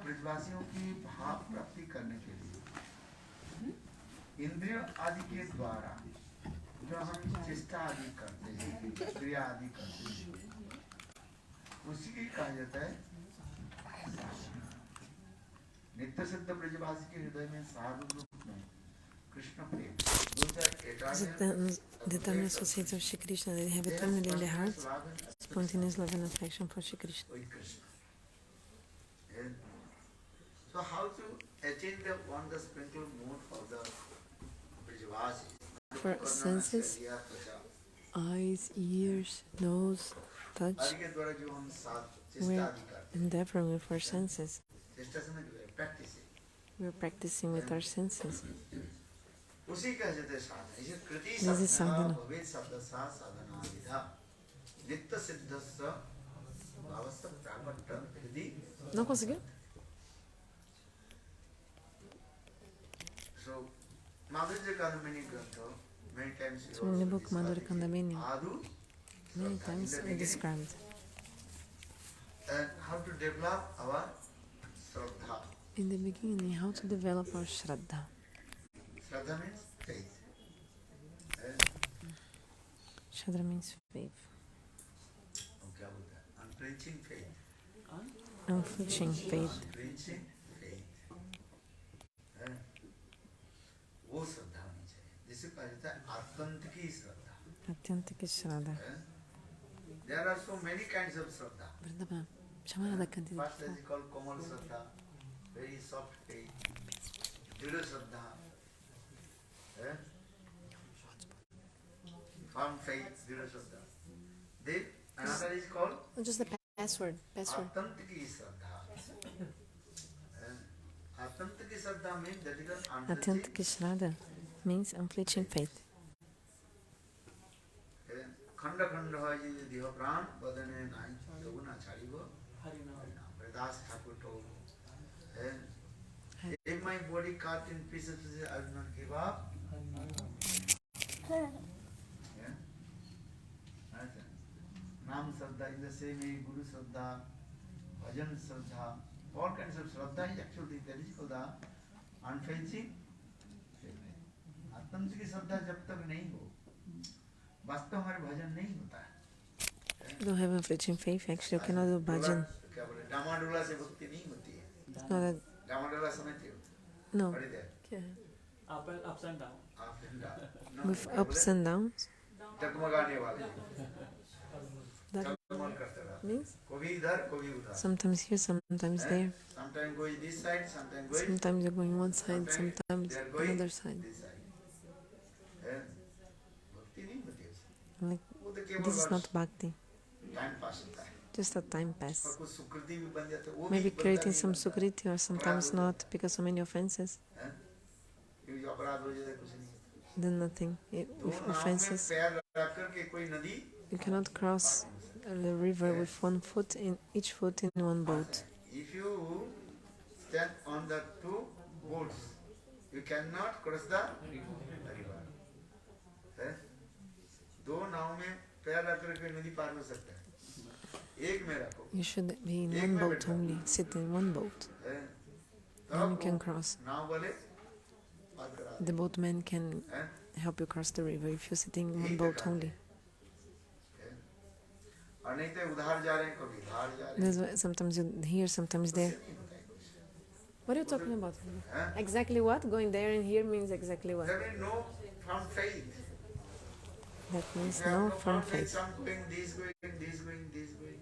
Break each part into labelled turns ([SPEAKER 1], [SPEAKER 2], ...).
[SPEAKER 1] ब्रजवासियों की भाव प्राप्ति करने के लिए इंद्रिय आदि के द्वारा जो हम चेष्टा आदि करते हैं, क्रिया आदि करते हैं, उसी की कहा जाता है नित्य सिद्ध ब्रजवासी के हृदय में साधु रूप में कृष्ण प्रेम।
[SPEAKER 2] The eternal associates of Shri Krishna, they have eternally in their hearts spontaneous love and affection for Shri Krishna.
[SPEAKER 1] So how to attain the wonder sprinkle mood for the Vrajavasis?
[SPEAKER 2] For senses, eyes, ears, nose, touch, we're endeavoring with our senses. We're practicing with our senses. This is sadhana. Não conseguiu? So in the book Madhurya-kadambini, many times I described
[SPEAKER 1] how to develop our shraddha.
[SPEAKER 2] In the beginning, how to develop our shraddha.
[SPEAKER 1] Shraddha means faith.
[SPEAKER 2] Shraddha means faith.
[SPEAKER 1] Unflinching faith.
[SPEAKER 2] Unflinching faith.
[SPEAKER 1] Unflinching faith. वो श्रद्धा होनी चाहिए जिसे कहा जाता है आत्यंतिकी श्रद्धा.
[SPEAKER 2] Atyantiki shraddha.
[SPEAKER 1] There are so many kinds of shraddha. First is called komal shraddha, very soft faith. Dhuli shraddha, firm faith, dhuli shraddha. Then another is called
[SPEAKER 2] Just the password.
[SPEAKER 1] Atantiki shraddha. Atantiki shraddha means that it is unflinching.
[SPEAKER 2] Atyantiki shraddha means unflinching faith.
[SPEAKER 1] खंड खंड है ये देह प्राण बदने नाई योगुना छाड़ीबो हरिनाम प्रदास ठाकुर तो if my body cut in pieces I will not give up. नाम श्रद्धा in the same way guru Shraddha bhajan Shraddha all kinds of Shraddha is actually that is called the unflinching आत्मनिष्ठ की श्रद्धा जब तक नहीं हो वास्तव हमारे भजन नहीं होता है.
[SPEAKER 2] You don't have unflinching faith, actually you cannot do bhajan.
[SPEAKER 1] क्या बोले डामाडोला से भक्ति नहीं होती है. डामाडोला समझते हो?
[SPEAKER 2] No.
[SPEAKER 1] क्या है?
[SPEAKER 3] Ups and downs.
[SPEAKER 2] With ups and downs.
[SPEAKER 1] डगमगाने वाले.
[SPEAKER 2] Means?
[SPEAKER 1] कभी इधर कभी उधर.
[SPEAKER 2] Sometimes here, sometimes there.
[SPEAKER 1] Sometimes going this side, sometimes going.
[SPEAKER 2] Sometimes you're going one side, sometimes another side. Like, this is not bhakti. Just a time pass. Maybe creating some sukriti or sometimes not because so many offenses. Then nothing. With offenses, you cannot cross the river with one foot in each foot in one boat.
[SPEAKER 1] If you stand on the two boats, you cannot cross the river. दो नाव में पैर रख के नदी पार हो सकता है. एक में रखो.
[SPEAKER 2] You should be in one boat only, sit in one boat. Then you can cross.
[SPEAKER 1] नाव वाले पार करा.
[SPEAKER 2] The boatman can help you cross the river if you're sitting in one boat only.
[SPEAKER 1] और नहीं तो उधार जा रहे हैं कभी इधार जा रहे हैं.
[SPEAKER 2] That's why sometimes you're here, sometimes there. What are you talking about? Exactly what? Going there and here means exactly what?
[SPEAKER 1] There is no firm faith.
[SPEAKER 2] That means no firm faith.
[SPEAKER 1] Some going this going, this going, this going.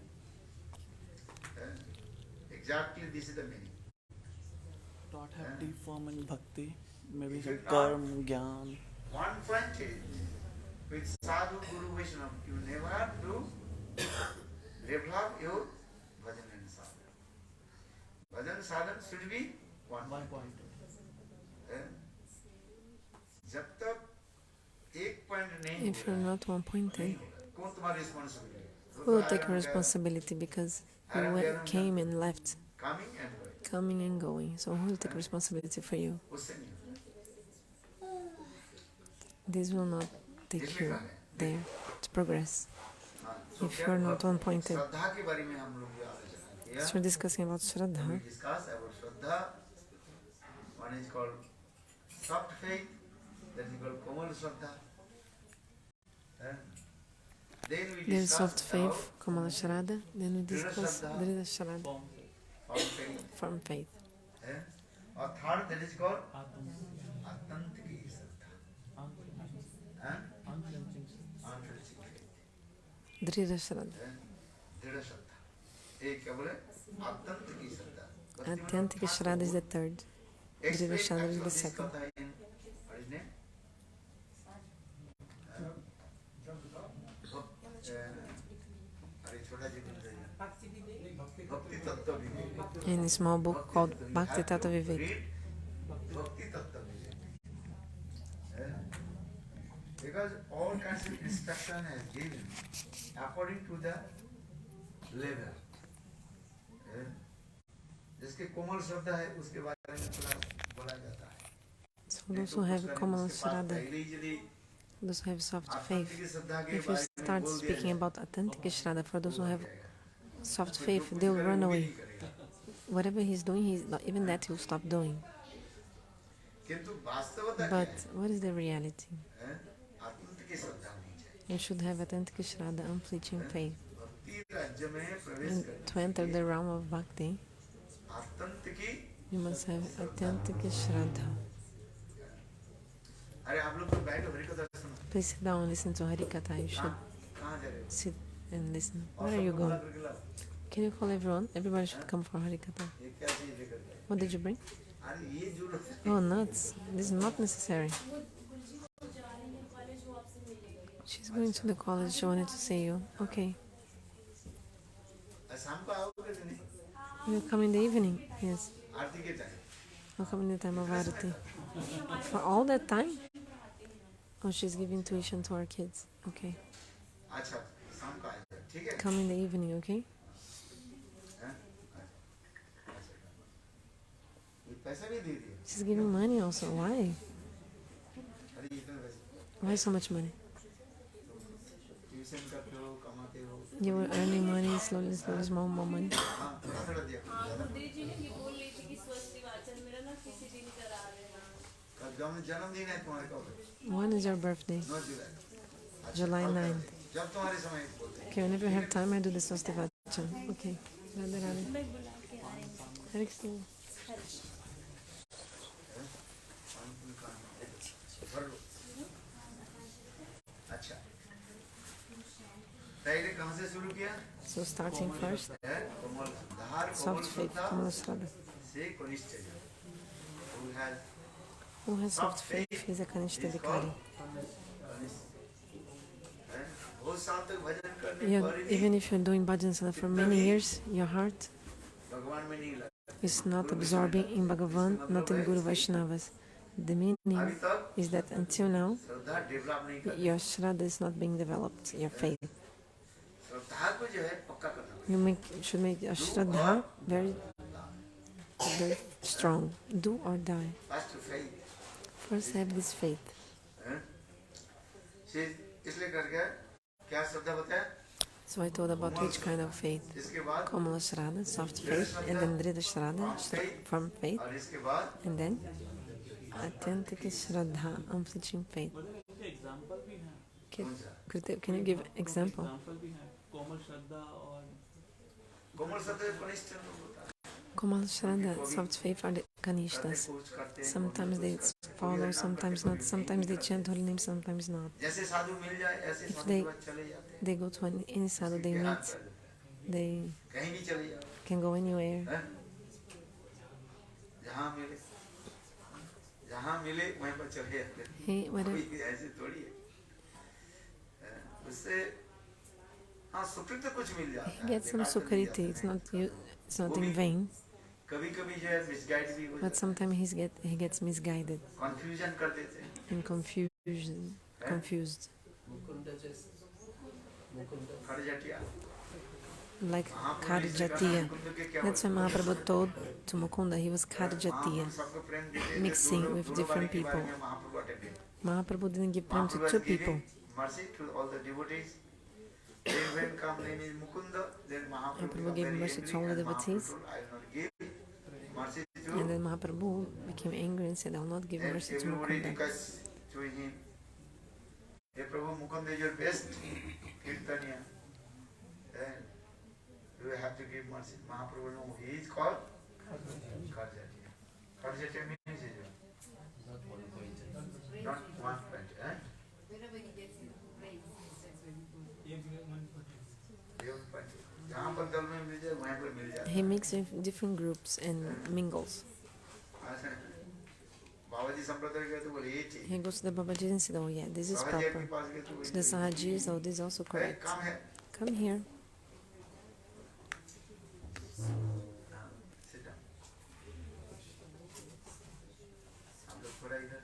[SPEAKER 1] Exactly this is the meaning.
[SPEAKER 3] Not have deep form in bhakti, maybe some karma, gyan.
[SPEAKER 1] One point is, with sadhu, guru, vaishnava, you never do develop your bhajan and sadhana. Bhajan sadhana should be one point. जब तक एक point नहीं.
[SPEAKER 2] If you're not one pointed,
[SPEAKER 1] कौन तुम्हारी responsibility?
[SPEAKER 2] who will take responsibility because you came and left, coming and going. So who will take responsibility for you? This will not take you there to progress. If you're not one pointed. So we're discussing about Shraddha.
[SPEAKER 1] We discuss about Shraddha. One is called soft faith, that is called Komal Shraddha. Then we
[SPEAKER 2] There's
[SPEAKER 1] discuss
[SPEAKER 2] soft faith, Kamala Shraddha. Then we discuss Drida Shraddha, firm faith.
[SPEAKER 1] Or third, that is called Atantiki Shraddha. Unflinching faith.
[SPEAKER 2] Drida Shraddha.
[SPEAKER 1] Drida Shraddha. एक क्या बोले? Atantiki Shraddha.
[SPEAKER 2] Atyantika Shraddha is the third. Drida Shraddha is the second.
[SPEAKER 1] What is name?
[SPEAKER 2] In a small book called Bhakta-pada.
[SPEAKER 1] Because all kinds of instruction is given according to the level. जिसके कोमल शब्द है उसके बारे में थोड़ा बोला जाता है.
[SPEAKER 2] So those who have Kamala Shraddha, those who have soft faith, if you start speaking about Atyantika Shraddha, for those who have soft faith, they'll run away. Whatever he's doing, he's not, even that he'll stop doing. But what is the reality? You should have Atyantika Shraddha, unflinching faith. And to enter the realm of Bhakti, you must have Atyantika Shraddha. Please sit down and listen to hari-katha. You should sit and listen. Where are you going? Can you call everyone? Everybody should come for hari-katha. What did you bring? Oh, nuts. This is not necessary. She's going to the college. She wanted to see you. Okay. You'll come in the evening? Yes. I'll come in the time of Arati. For all that time? Oh, she's giving tuition to our kids. Okay. Come in the evening, okay? She's giving money also. Why? Why so much money? You were earning money, slowly, more money. When is your birthday? July 9th. Okay, whenever you have time, I do the sadhu-sanga. Okay. Radha. So starting first, soft faith, Kamala Shraddha. Who has soft faith is a anishtitha-bhajan. Even if you're doing bhajan for many years, your heart is not absorbing in Bhagavan, not in Guru Vaishnavas. The meaning is that until now, your Shraddha is not being developed, your faith. You should make your Shraddha very, very strong. Do or die. First have this faith. So I told about which kind of faith. Kamala Shraddha, soft faith, and then Drida Shraddha, firm faith, and then Atyantika Shraddha, unflinching faith. Can you give example? Kamala Shraddha, soft faith are the kanishtas. Sometimes they follow, sometimes not. Sometimes they chant holy names, sometimes not. If they go to any sadhu they meet, they can go anywhere. Hey, whatever. He gets some sukriti. It's not in vain. But sometimes he gets misguided and confused. Like sajatiya. That's why Mahaprabhu told to Mukunda he was sajatiya, mixing with different people. Mahaprabhu didn't give prem to two people.
[SPEAKER 1] Then when come name is Mukunda, then Mahaprabhu
[SPEAKER 2] Mahaprabhu gave
[SPEAKER 1] very
[SPEAKER 2] mercy
[SPEAKER 1] angry
[SPEAKER 2] to all the
[SPEAKER 1] and Mahaprabhu
[SPEAKER 2] devotees.
[SPEAKER 1] told, I will not give mercy to.
[SPEAKER 2] And then Mahaprabhu became angry and said, I will not give
[SPEAKER 1] Then
[SPEAKER 2] mercy to
[SPEAKER 1] everybody
[SPEAKER 2] Mukunda.
[SPEAKER 1] requests to him, hey Prabhu, Mukunda is your best kirtaniya. Then you have to give mercy. Mahaprabhu, no, he is called sajatiya. Sajatiya means not one point.
[SPEAKER 4] Whenever he gets in place, he says
[SPEAKER 1] जहाँ पर दल में मिल जाए वहाँ पर मिल जाता है.
[SPEAKER 2] He makes different groups and mingles.
[SPEAKER 1] बाबाजी संप्रदाय गए तो बोले ये चीज.
[SPEAKER 2] He goes to the Babaji and said, oh yeah, this is proper. To the Sahajis, oh, this is also correct. Come here.
[SPEAKER 1] Sit down. हम लोग थोड़ा इधर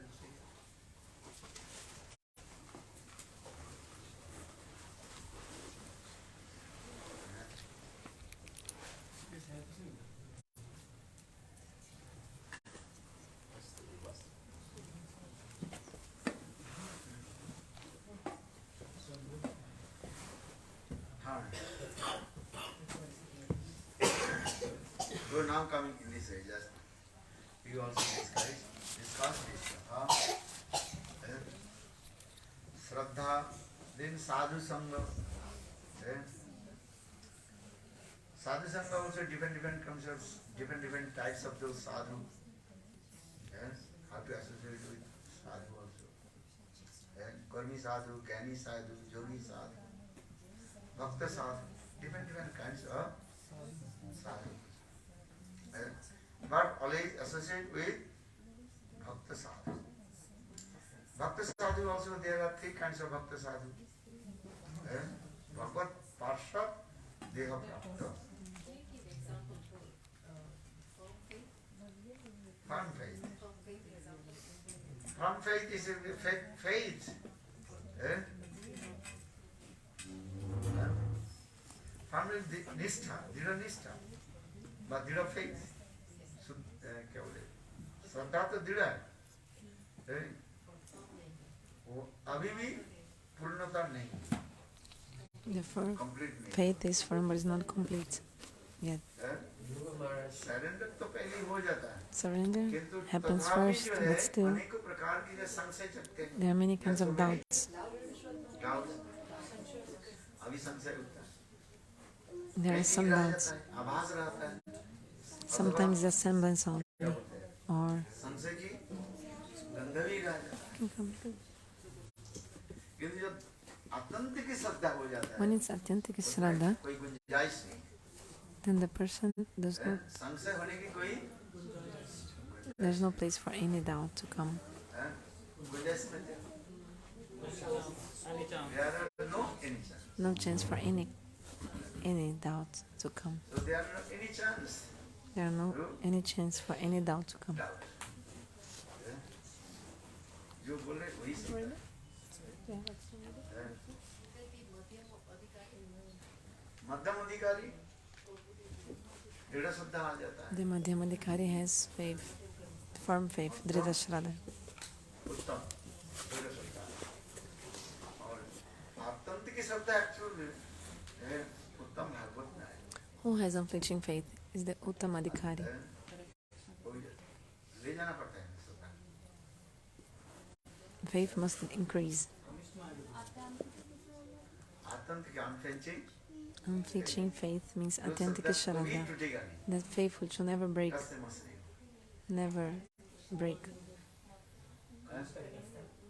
[SPEAKER 1] So now coming in this way, just you also discuss this. Shraddha, then sadhu-sanga. Sadhu-sanga also different concepts, different types of those sadhu. How to associate with sadhu also. Karmi sadhu, Gyani sadhu, Yogi sadhu, Bhakta sadhu, different kinds of sadhu. But always associate with Bhakta sadhu. Bhakta sadhu also, there are three kinds of Bhakta sadhu. Bhagavad-bhajan, Deha Bhakta. Firm faith. Firm faith is a faith. Firm is nishtha, dृढ़ निष्ठा. But dृढ़ faith. क्या बोले? श्रद्धा तो दृढ़ है. वो अभी भी पूर्णता नहीं.
[SPEAKER 2] Therefore, faith is firm but is not complete yet.
[SPEAKER 1] Surrender तो पहले हो जाता है.
[SPEAKER 2] Surrender happens first, but still
[SPEAKER 1] अनेकों प्रकार की जो संशय चलते हैं.
[SPEAKER 2] there are many kinds of doubts.
[SPEAKER 1] अभी संशय होता है.
[SPEAKER 2] There are some doubts.
[SPEAKER 1] आभास रहता है.
[SPEAKER 2] Sometimes the semblance only, or
[SPEAKER 1] संशय की गंध भी रह जाता है. किंतु जब आतंक की श्रद्धा हो जाता है,
[SPEAKER 2] when it's authentic Shraddha,
[SPEAKER 1] कोई गुंजाइश नहीं.
[SPEAKER 2] then the person does not,
[SPEAKER 1] संशय होने की कोई
[SPEAKER 2] there's no place for any doubt to come.
[SPEAKER 1] गुंजाइश नहीं. There are no any chance.
[SPEAKER 2] No chance for any doubt to come.
[SPEAKER 1] So there are not any chance.
[SPEAKER 2] There are no any chance for any doubt to come.
[SPEAKER 1] Doubt. जो बोल रहे वही सही है. मध्यम अधिकारी दृढ़ श्रद्धा आ जाता है.
[SPEAKER 2] The Madhyam Adhikari has faith, firm faith, Dhrida Shraddha.
[SPEAKER 1] उत्तम दृढ़ श्रद्धा. और आतंक की श्रद्धा एक्चुअली उत्तम भागवत में है.
[SPEAKER 2] Who has unflinching faith is the Uttama-Adhikari.
[SPEAKER 1] ले जाना पड़ता है श्रद्धा.
[SPEAKER 2] Faith must increase.
[SPEAKER 1] आतंक की unflinching.
[SPEAKER 2] Unflinching faith means authentic Shraddha.
[SPEAKER 1] टूटेगा नहीं.
[SPEAKER 2] That faith which will never break,
[SPEAKER 1] कष्ट मत नहीं.
[SPEAKER 2] never break.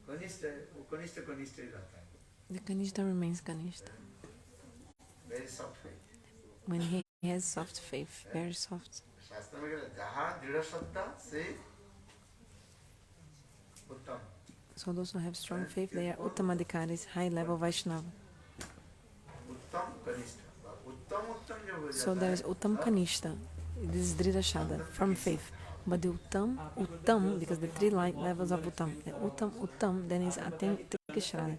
[SPEAKER 1] कनिष्ठ वो कनिष्ठ ही रहता है.
[SPEAKER 2] The Kanishta remains Kanishta.
[SPEAKER 1] Very soft faith.
[SPEAKER 2] When he has soft faith, very soft.
[SPEAKER 1] शास्त्र में कहते हैं जहाँ दृढ़ श्रद्धा से उत्तम.
[SPEAKER 2] So those who have strong faith, they are Uttama-adhikaris, high level Vaishnava.
[SPEAKER 1] उत्तम कनिष्ठ. उत्तम जो हो
[SPEAKER 2] So
[SPEAKER 1] जाता
[SPEAKER 2] there
[SPEAKER 1] है.
[SPEAKER 2] is Uttam Kanishta, this is Dhrida Shraddha, firm faith. But the Uttam, because the three levels of Uttam, the Uttam, then is authentic Shraddha.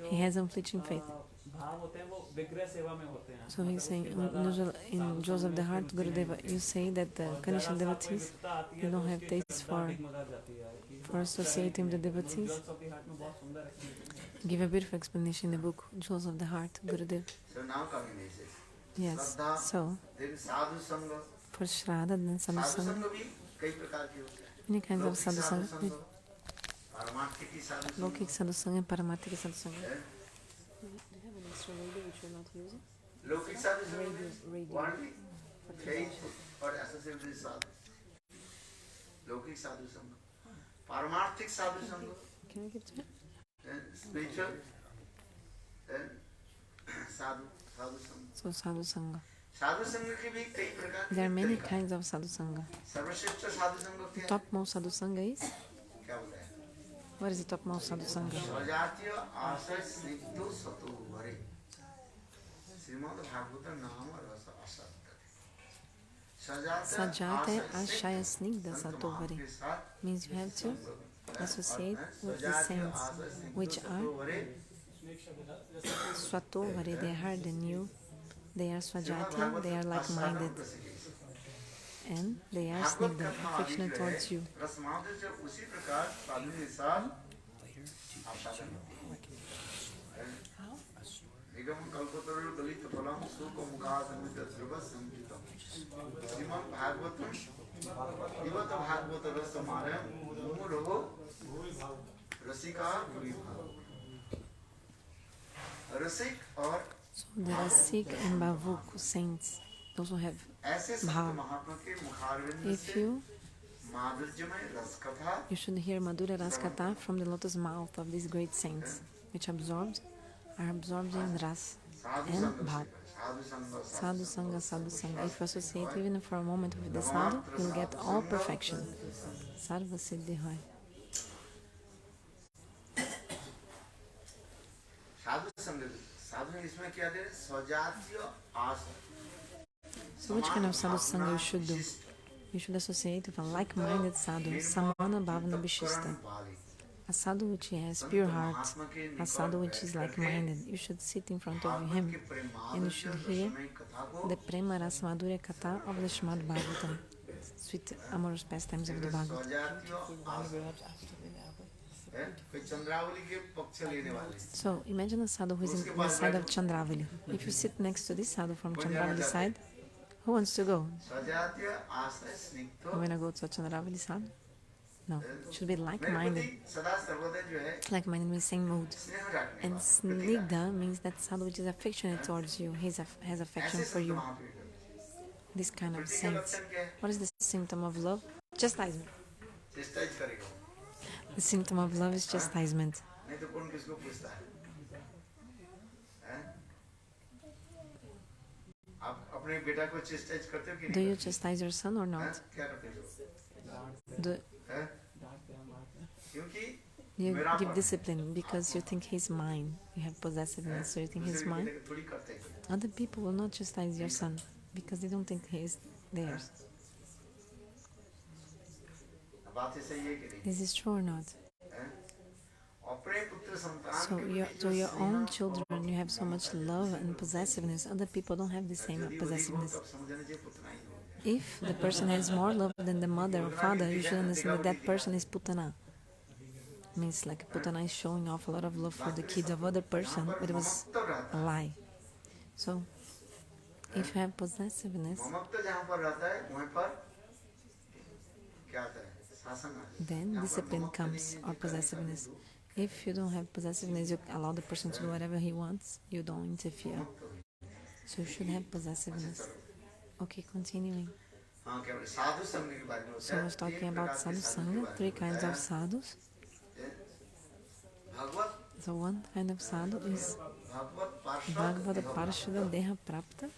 [SPEAKER 2] He has unflinching faith. So he's saying, in Joseph the Heart, Gurudeva, you say that the Kanishta devotees, they don't have taste for associating the devotees. give a beautiful explanation in the book Jewels of the Heart, Gurudev.
[SPEAKER 1] So now coming is it.
[SPEAKER 2] Yes,
[SPEAKER 1] Shraddha,
[SPEAKER 2] so
[SPEAKER 1] then sadhu-sanga.
[SPEAKER 2] for Shraddha, then sadhu-sanga,
[SPEAKER 1] sadhu-sanga भी कई प्रकार के होते हैं.
[SPEAKER 2] many kinds of
[SPEAKER 1] लौकिक
[SPEAKER 2] sadhu-sanga,
[SPEAKER 1] sadhu-sanga, पारमार्थिक sadhu-sanga.
[SPEAKER 2] Lokik sadhu-sanga and Paramarthika sadhu-sanga.
[SPEAKER 1] हैं?
[SPEAKER 2] Do you have an extra radio which you're not using?
[SPEAKER 1] लौकिक sadhu-sanga में
[SPEAKER 2] Radio.
[SPEAKER 1] worldly, faith और associated sadhu. लौकिक साधु-संग, पारमार्थिक साधु-संग,
[SPEAKER 2] Can I give to you?
[SPEAKER 1] spiritual, साधु-संग.
[SPEAKER 2] So sadhu-sanga.
[SPEAKER 1] साधु-संग के भी कई प्रकार के
[SPEAKER 2] There are many kinds of sadhu-sanga.
[SPEAKER 1] सर्वश्रेष्ठ साधु-संग
[SPEAKER 2] The
[SPEAKER 1] क्या है?
[SPEAKER 2] topmost sadhu-sanga is?
[SPEAKER 1] क्या बोला है?
[SPEAKER 2] What is the topmost sadhu-sanga?
[SPEAKER 1] sajatiya asraya snigdha satovary. Shrimad Bhagavat नाम रस असत्य.
[SPEAKER 2] Sajatiya asraya snigdha satovary means you have to associate with the saints, which are satovary, they are higher than you, they are sajatiya, they are like-minded, and they are snigdha, affectionate towards you.
[SPEAKER 1] उसी प्रकार साधु के साथ आसादन निगम कल्पतरु दलित फलम सुख मुखासमित ध्रुव संकितम श्रीमद् भागवतम दिवत भागवत रस मारे मुमुरहो रसिका भूरि रसिक और
[SPEAKER 2] So the Rasik and Bhavuk saints, those who have
[SPEAKER 1] ऐसे संत
[SPEAKER 2] bhav.
[SPEAKER 1] महात्मा के मुखारविंद
[SPEAKER 2] If
[SPEAKER 1] से
[SPEAKER 2] you
[SPEAKER 1] माधुर्यमय रस कथा
[SPEAKER 2] You should hear Madhurya-rasik from the lotus mouth of these great saints, which are absorbed in ras and bhav. Sadhu-sanga, sadhu-sanga. If you associate even for a moment with the sadhu, you will get all perfection. Sarva siddhi hoy.
[SPEAKER 1] साधु संग साधु इसमें क्या दे स्वजातीय आसन.
[SPEAKER 2] So which kind of sadhu-sanga you should do? You should associate with a like-minded sadhu, samana bhavana vishishta. A sadhu which has pure heart, a sadhu which is like-minded. You should sit in front of him and you should hear the prema rasa Madhurya-kadambini of the Srimad-Bhagavatam, sweet amorous pastimes of the Bhagavad. So imagine a sadhu who is in the side of Chandravali. If you sit next to this sadhu from Chandravali side, who wants to go? You want to go to a Chandravali sadhu? No, it should be like-minded. Like-minded means same mood. And snigdha means that sadhu which is affectionate towards you. He has affection for you. This kind of saints. What is the symptom of love? Chastisement. The symptom of love is chastisement. Do you chastise your son or not? Do you give discipline because you think he's mine? You have possessiveness, so you think he's mine? Other people will not chastise your son because they don't think he is theirs. This is true or not? So to your own children, you have so much love and possessiveness. Other people don't have the same possessiveness. If the person has more love than the mother or father, you should understand that that person is putana. Means like putana is showing off a lot of love for the kids of other person, but it was a lie. So, if you have possessiveness, then discipline comes, or possessiveness. If you don't have possessiveness, you allow the person to do whatever he wants, you don't interfere. So you should have possessiveness. Okay, continuing. So I was talking about sadhu-sanga, 3 kinds of sadhus. So one kind of sadhu is Bhagavad-bhajan deha prapta,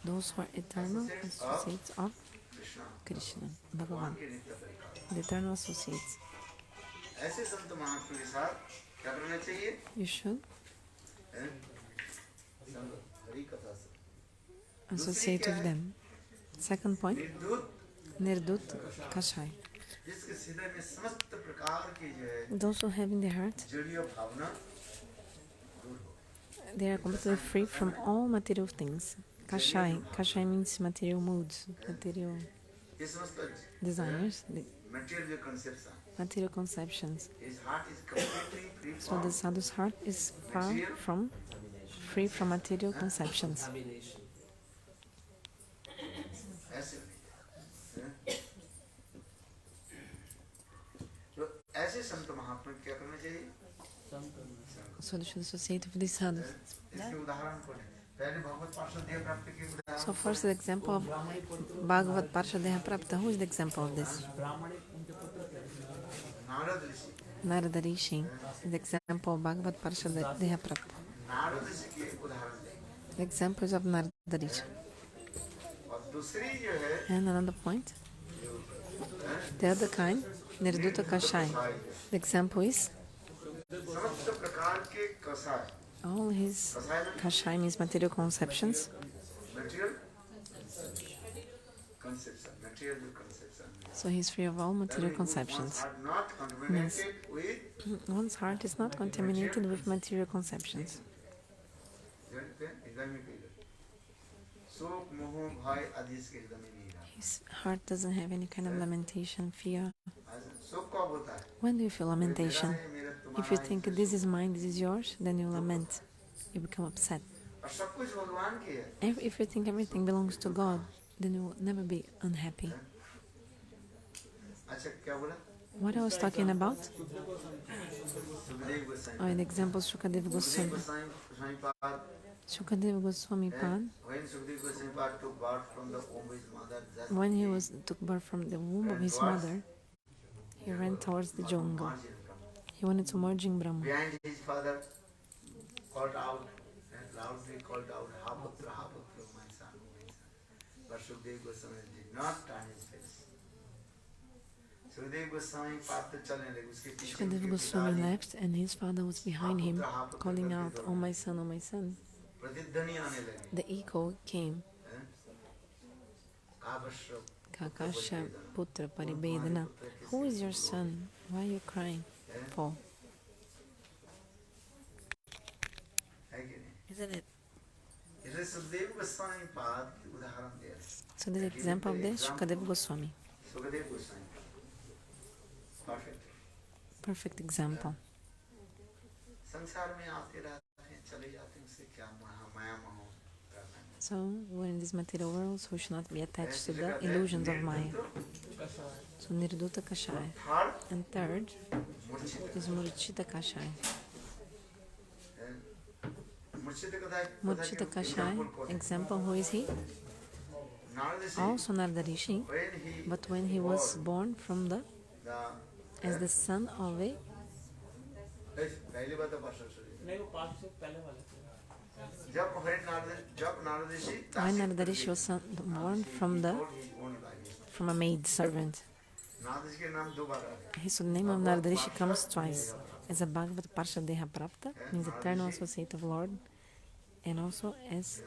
[SPEAKER 2] those who are eternal associates of Krishna, Bhagavan, the eternal associates. You should associate with them. Second point, nirdut kashai. Those who have in their heart, they are completely free from all material things. Kashai. Kashai means material moods, material desires. material conceptions.
[SPEAKER 1] His heart is completely free
[SPEAKER 2] So
[SPEAKER 1] from
[SPEAKER 2] the sadhu's heart is free from material conceptions.
[SPEAKER 1] ऐसे नहीं है। तो ऐसे संत महात्मा क्या करना चाहिए?
[SPEAKER 2] So they should associate with these sadhus.
[SPEAKER 1] इसके उदाहरण कौन है? पहले भगवत पार्षद देह प्राप्ति के उदाहरण।
[SPEAKER 2] So first the example of Bhagavath-bhajan. Who is the example of this?
[SPEAKER 1] Narad Rishi.
[SPEAKER 2] Narada Rishi is the example of Bhagavath-bhajan.
[SPEAKER 1] Narad ऋषि के उदाहरण दें।
[SPEAKER 2] The examples of Narada Rishi.
[SPEAKER 1] और दूसरी जो है,
[SPEAKER 2] And another point, the other kind, Nirdutta Kashai. The example is
[SPEAKER 1] समस्त प्रकार के कसाय।
[SPEAKER 2] all his Kashai means material conceptions.
[SPEAKER 1] Material conception, material conception.
[SPEAKER 2] So he's free of all material conceptions.
[SPEAKER 1] Are not contaminated with
[SPEAKER 2] One's heart is not contaminated with material conceptions.
[SPEAKER 1] शोक मोह भय आदि इसके हृदय में नहीं रहा।
[SPEAKER 2] His heart doesn't have any kind of lamentation, fear.
[SPEAKER 1] शोक कब होता है?
[SPEAKER 2] When do you feel lamentation? If you think this is mine, this is yours, then you lament. You become upset.
[SPEAKER 1] और सब कुछ भगवान की है।
[SPEAKER 2] If you think everything belongs to God, then you will never be unhappy.
[SPEAKER 1] अच्छा क्या बोला?
[SPEAKER 2] What I was talking about?
[SPEAKER 1] Sukhdev Goswami.
[SPEAKER 2] Oh, in example, Shukadeva Goswami.
[SPEAKER 1] Goswami पाद।
[SPEAKER 2] Shukadeva Goswami Pad,
[SPEAKER 1] When Sukadeva Goswami Pad took birth from the womb of his mother, just
[SPEAKER 2] when he took birth from the womb of his mother, he ran towards the jungle. He wanted to merge in Brahma.
[SPEAKER 1] behind his father, called out and loudly called out, "Ha putra, my son, my son." But Sukadeva Goswami did not turn his face. Sukadeva Goswami path to chalne lage, uske piche
[SPEAKER 2] Shukadeva
[SPEAKER 1] unke
[SPEAKER 2] Goswami
[SPEAKER 1] पिताजी
[SPEAKER 2] left, and his father was behind him, calling out, "Oh my son, oh my son."
[SPEAKER 1] प्रतिध्वनि आने लगी।
[SPEAKER 2] The echo came.
[SPEAKER 1] कावश्य
[SPEAKER 2] Kakasha Putra Paribedana. Who is your son? Why are you crying for?
[SPEAKER 1] है कि नहीं?
[SPEAKER 2] Isn't it?
[SPEAKER 1] इसलिए सुखदेव गोस्वामी पाद की उदाहरण दे रहे हैं।
[SPEAKER 2] So the example of this, Shukadeva Goswami.
[SPEAKER 1] Sukhdev Goswami perfect.
[SPEAKER 2] Perfect example.
[SPEAKER 1] संसार में आते रहते हैं, चले जाते हैं, उससे क्या माया मोह करना है।
[SPEAKER 2] So we're in this material world, so we should not be attached to the illusions of Maya. So Nirdutta Kashaya.
[SPEAKER 1] Third
[SPEAKER 2] And third
[SPEAKER 1] मूर्छित।
[SPEAKER 2] is Murchita Kashaya.
[SPEAKER 1] मूर्छित कथा
[SPEAKER 2] Murchita Kashaya, example, who is he?
[SPEAKER 1] Narad Rishi
[SPEAKER 2] Also Narada Rishi,
[SPEAKER 1] when he
[SPEAKER 2] but when he was born from
[SPEAKER 1] the
[SPEAKER 2] as the son of a
[SPEAKER 1] पहली बात तो भाषण सुनिए।
[SPEAKER 3] नहीं वो पाँच से पहले वाले थे।
[SPEAKER 1] जब नारद ऋषि
[SPEAKER 2] when Narada Rishi was born from a maid servant.
[SPEAKER 1] Narad ऋषि के नाम दो बार आ गए।
[SPEAKER 2] So the name of Narada Rishi comes twice. As a Bhagavad Parsha Deha Prapta, means eternal associate of Lord, and also as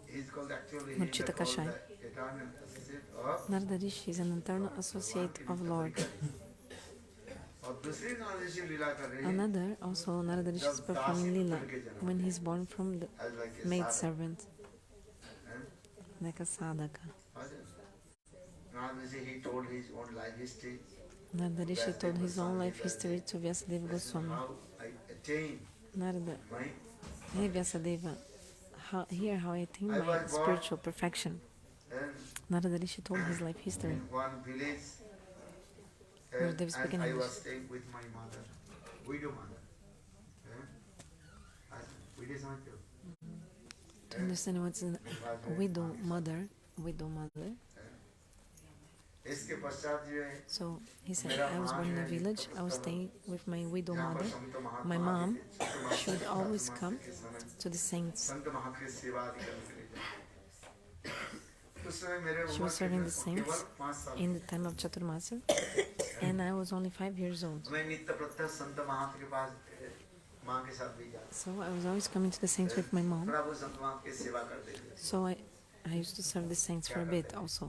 [SPEAKER 1] He is called actually
[SPEAKER 2] Murchita Kashai.
[SPEAKER 1] the eternal associate of
[SPEAKER 2] Narada Rishi is an eternal associate of Lord.
[SPEAKER 1] और दूसरी नारद ऋषि लीला कर रही है
[SPEAKER 2] Another, also Narada Rishi is performing Lila when he's born from the
[SPEAKER 1] as like a
[SPEAKER 2] maid
[SPEAKER 1] sadhak,
[SPEAKER 2] servant,
[SPEAKER 1] हैं?
[SPEAKER 2] like a sadhaka.
[SPEAKER 1] Narad Rishi he told his own life history,
[SPEAKER 2] Narada Rishi told his own life history to Vyasadeva Goswami.
[SPEAKER 1] how I attained
[SPEAKER 2] Narada,
[SPEAKER 1] my
[SPEAKER 2] hey Vyasadeva, here how I attain my spiritual perfection.
[SPEAKER 1] and
[SPEAKER 2] Narada Rishi told his life history.
[SPEAKER 1] in one village
[SPEAKER 2] Where they speak in
[SPEAKER 1] and I
[SPEAKER 2] English.
[SPEAKER 1] was staying with my mother, widow mother. Widow समझते हो?
[SPEAKER 2] To understand what's a widow mother,
[SPEAKER 1] इसके पश्चात जो है
[SPEAKER 2] so he said, I was born in a village, I was staying with my widow mother. My mom should always come to the saints.
[SPEAKER 1] संत महात्मा की सेवा आदि करने के लिए जाए। उस समय मेरे
[SPEAKER 2] She
[SPEAKER 1] उम्र
[SPEAKER 2] was serving the
[SPEAKER 1] केवल
[SPEAKER 2] saints
[SPEAKER 1] 5 साल
[SPEAKER 2] in the time of Chaturmasya, and I was only 5 years old.
[SPEAKER 1] मैं नित्य प्रत्यह संत महात्मा के पास माँ के साथ भी जाता।
[SPEAKER 2] So I was always coming to the saints with my mom.
[SPEAKER 1] थोड़ा बहुत संत महात्मा की सेवा करते थे।
[SPEAKER 2] So I used to serve the saints for a bit also.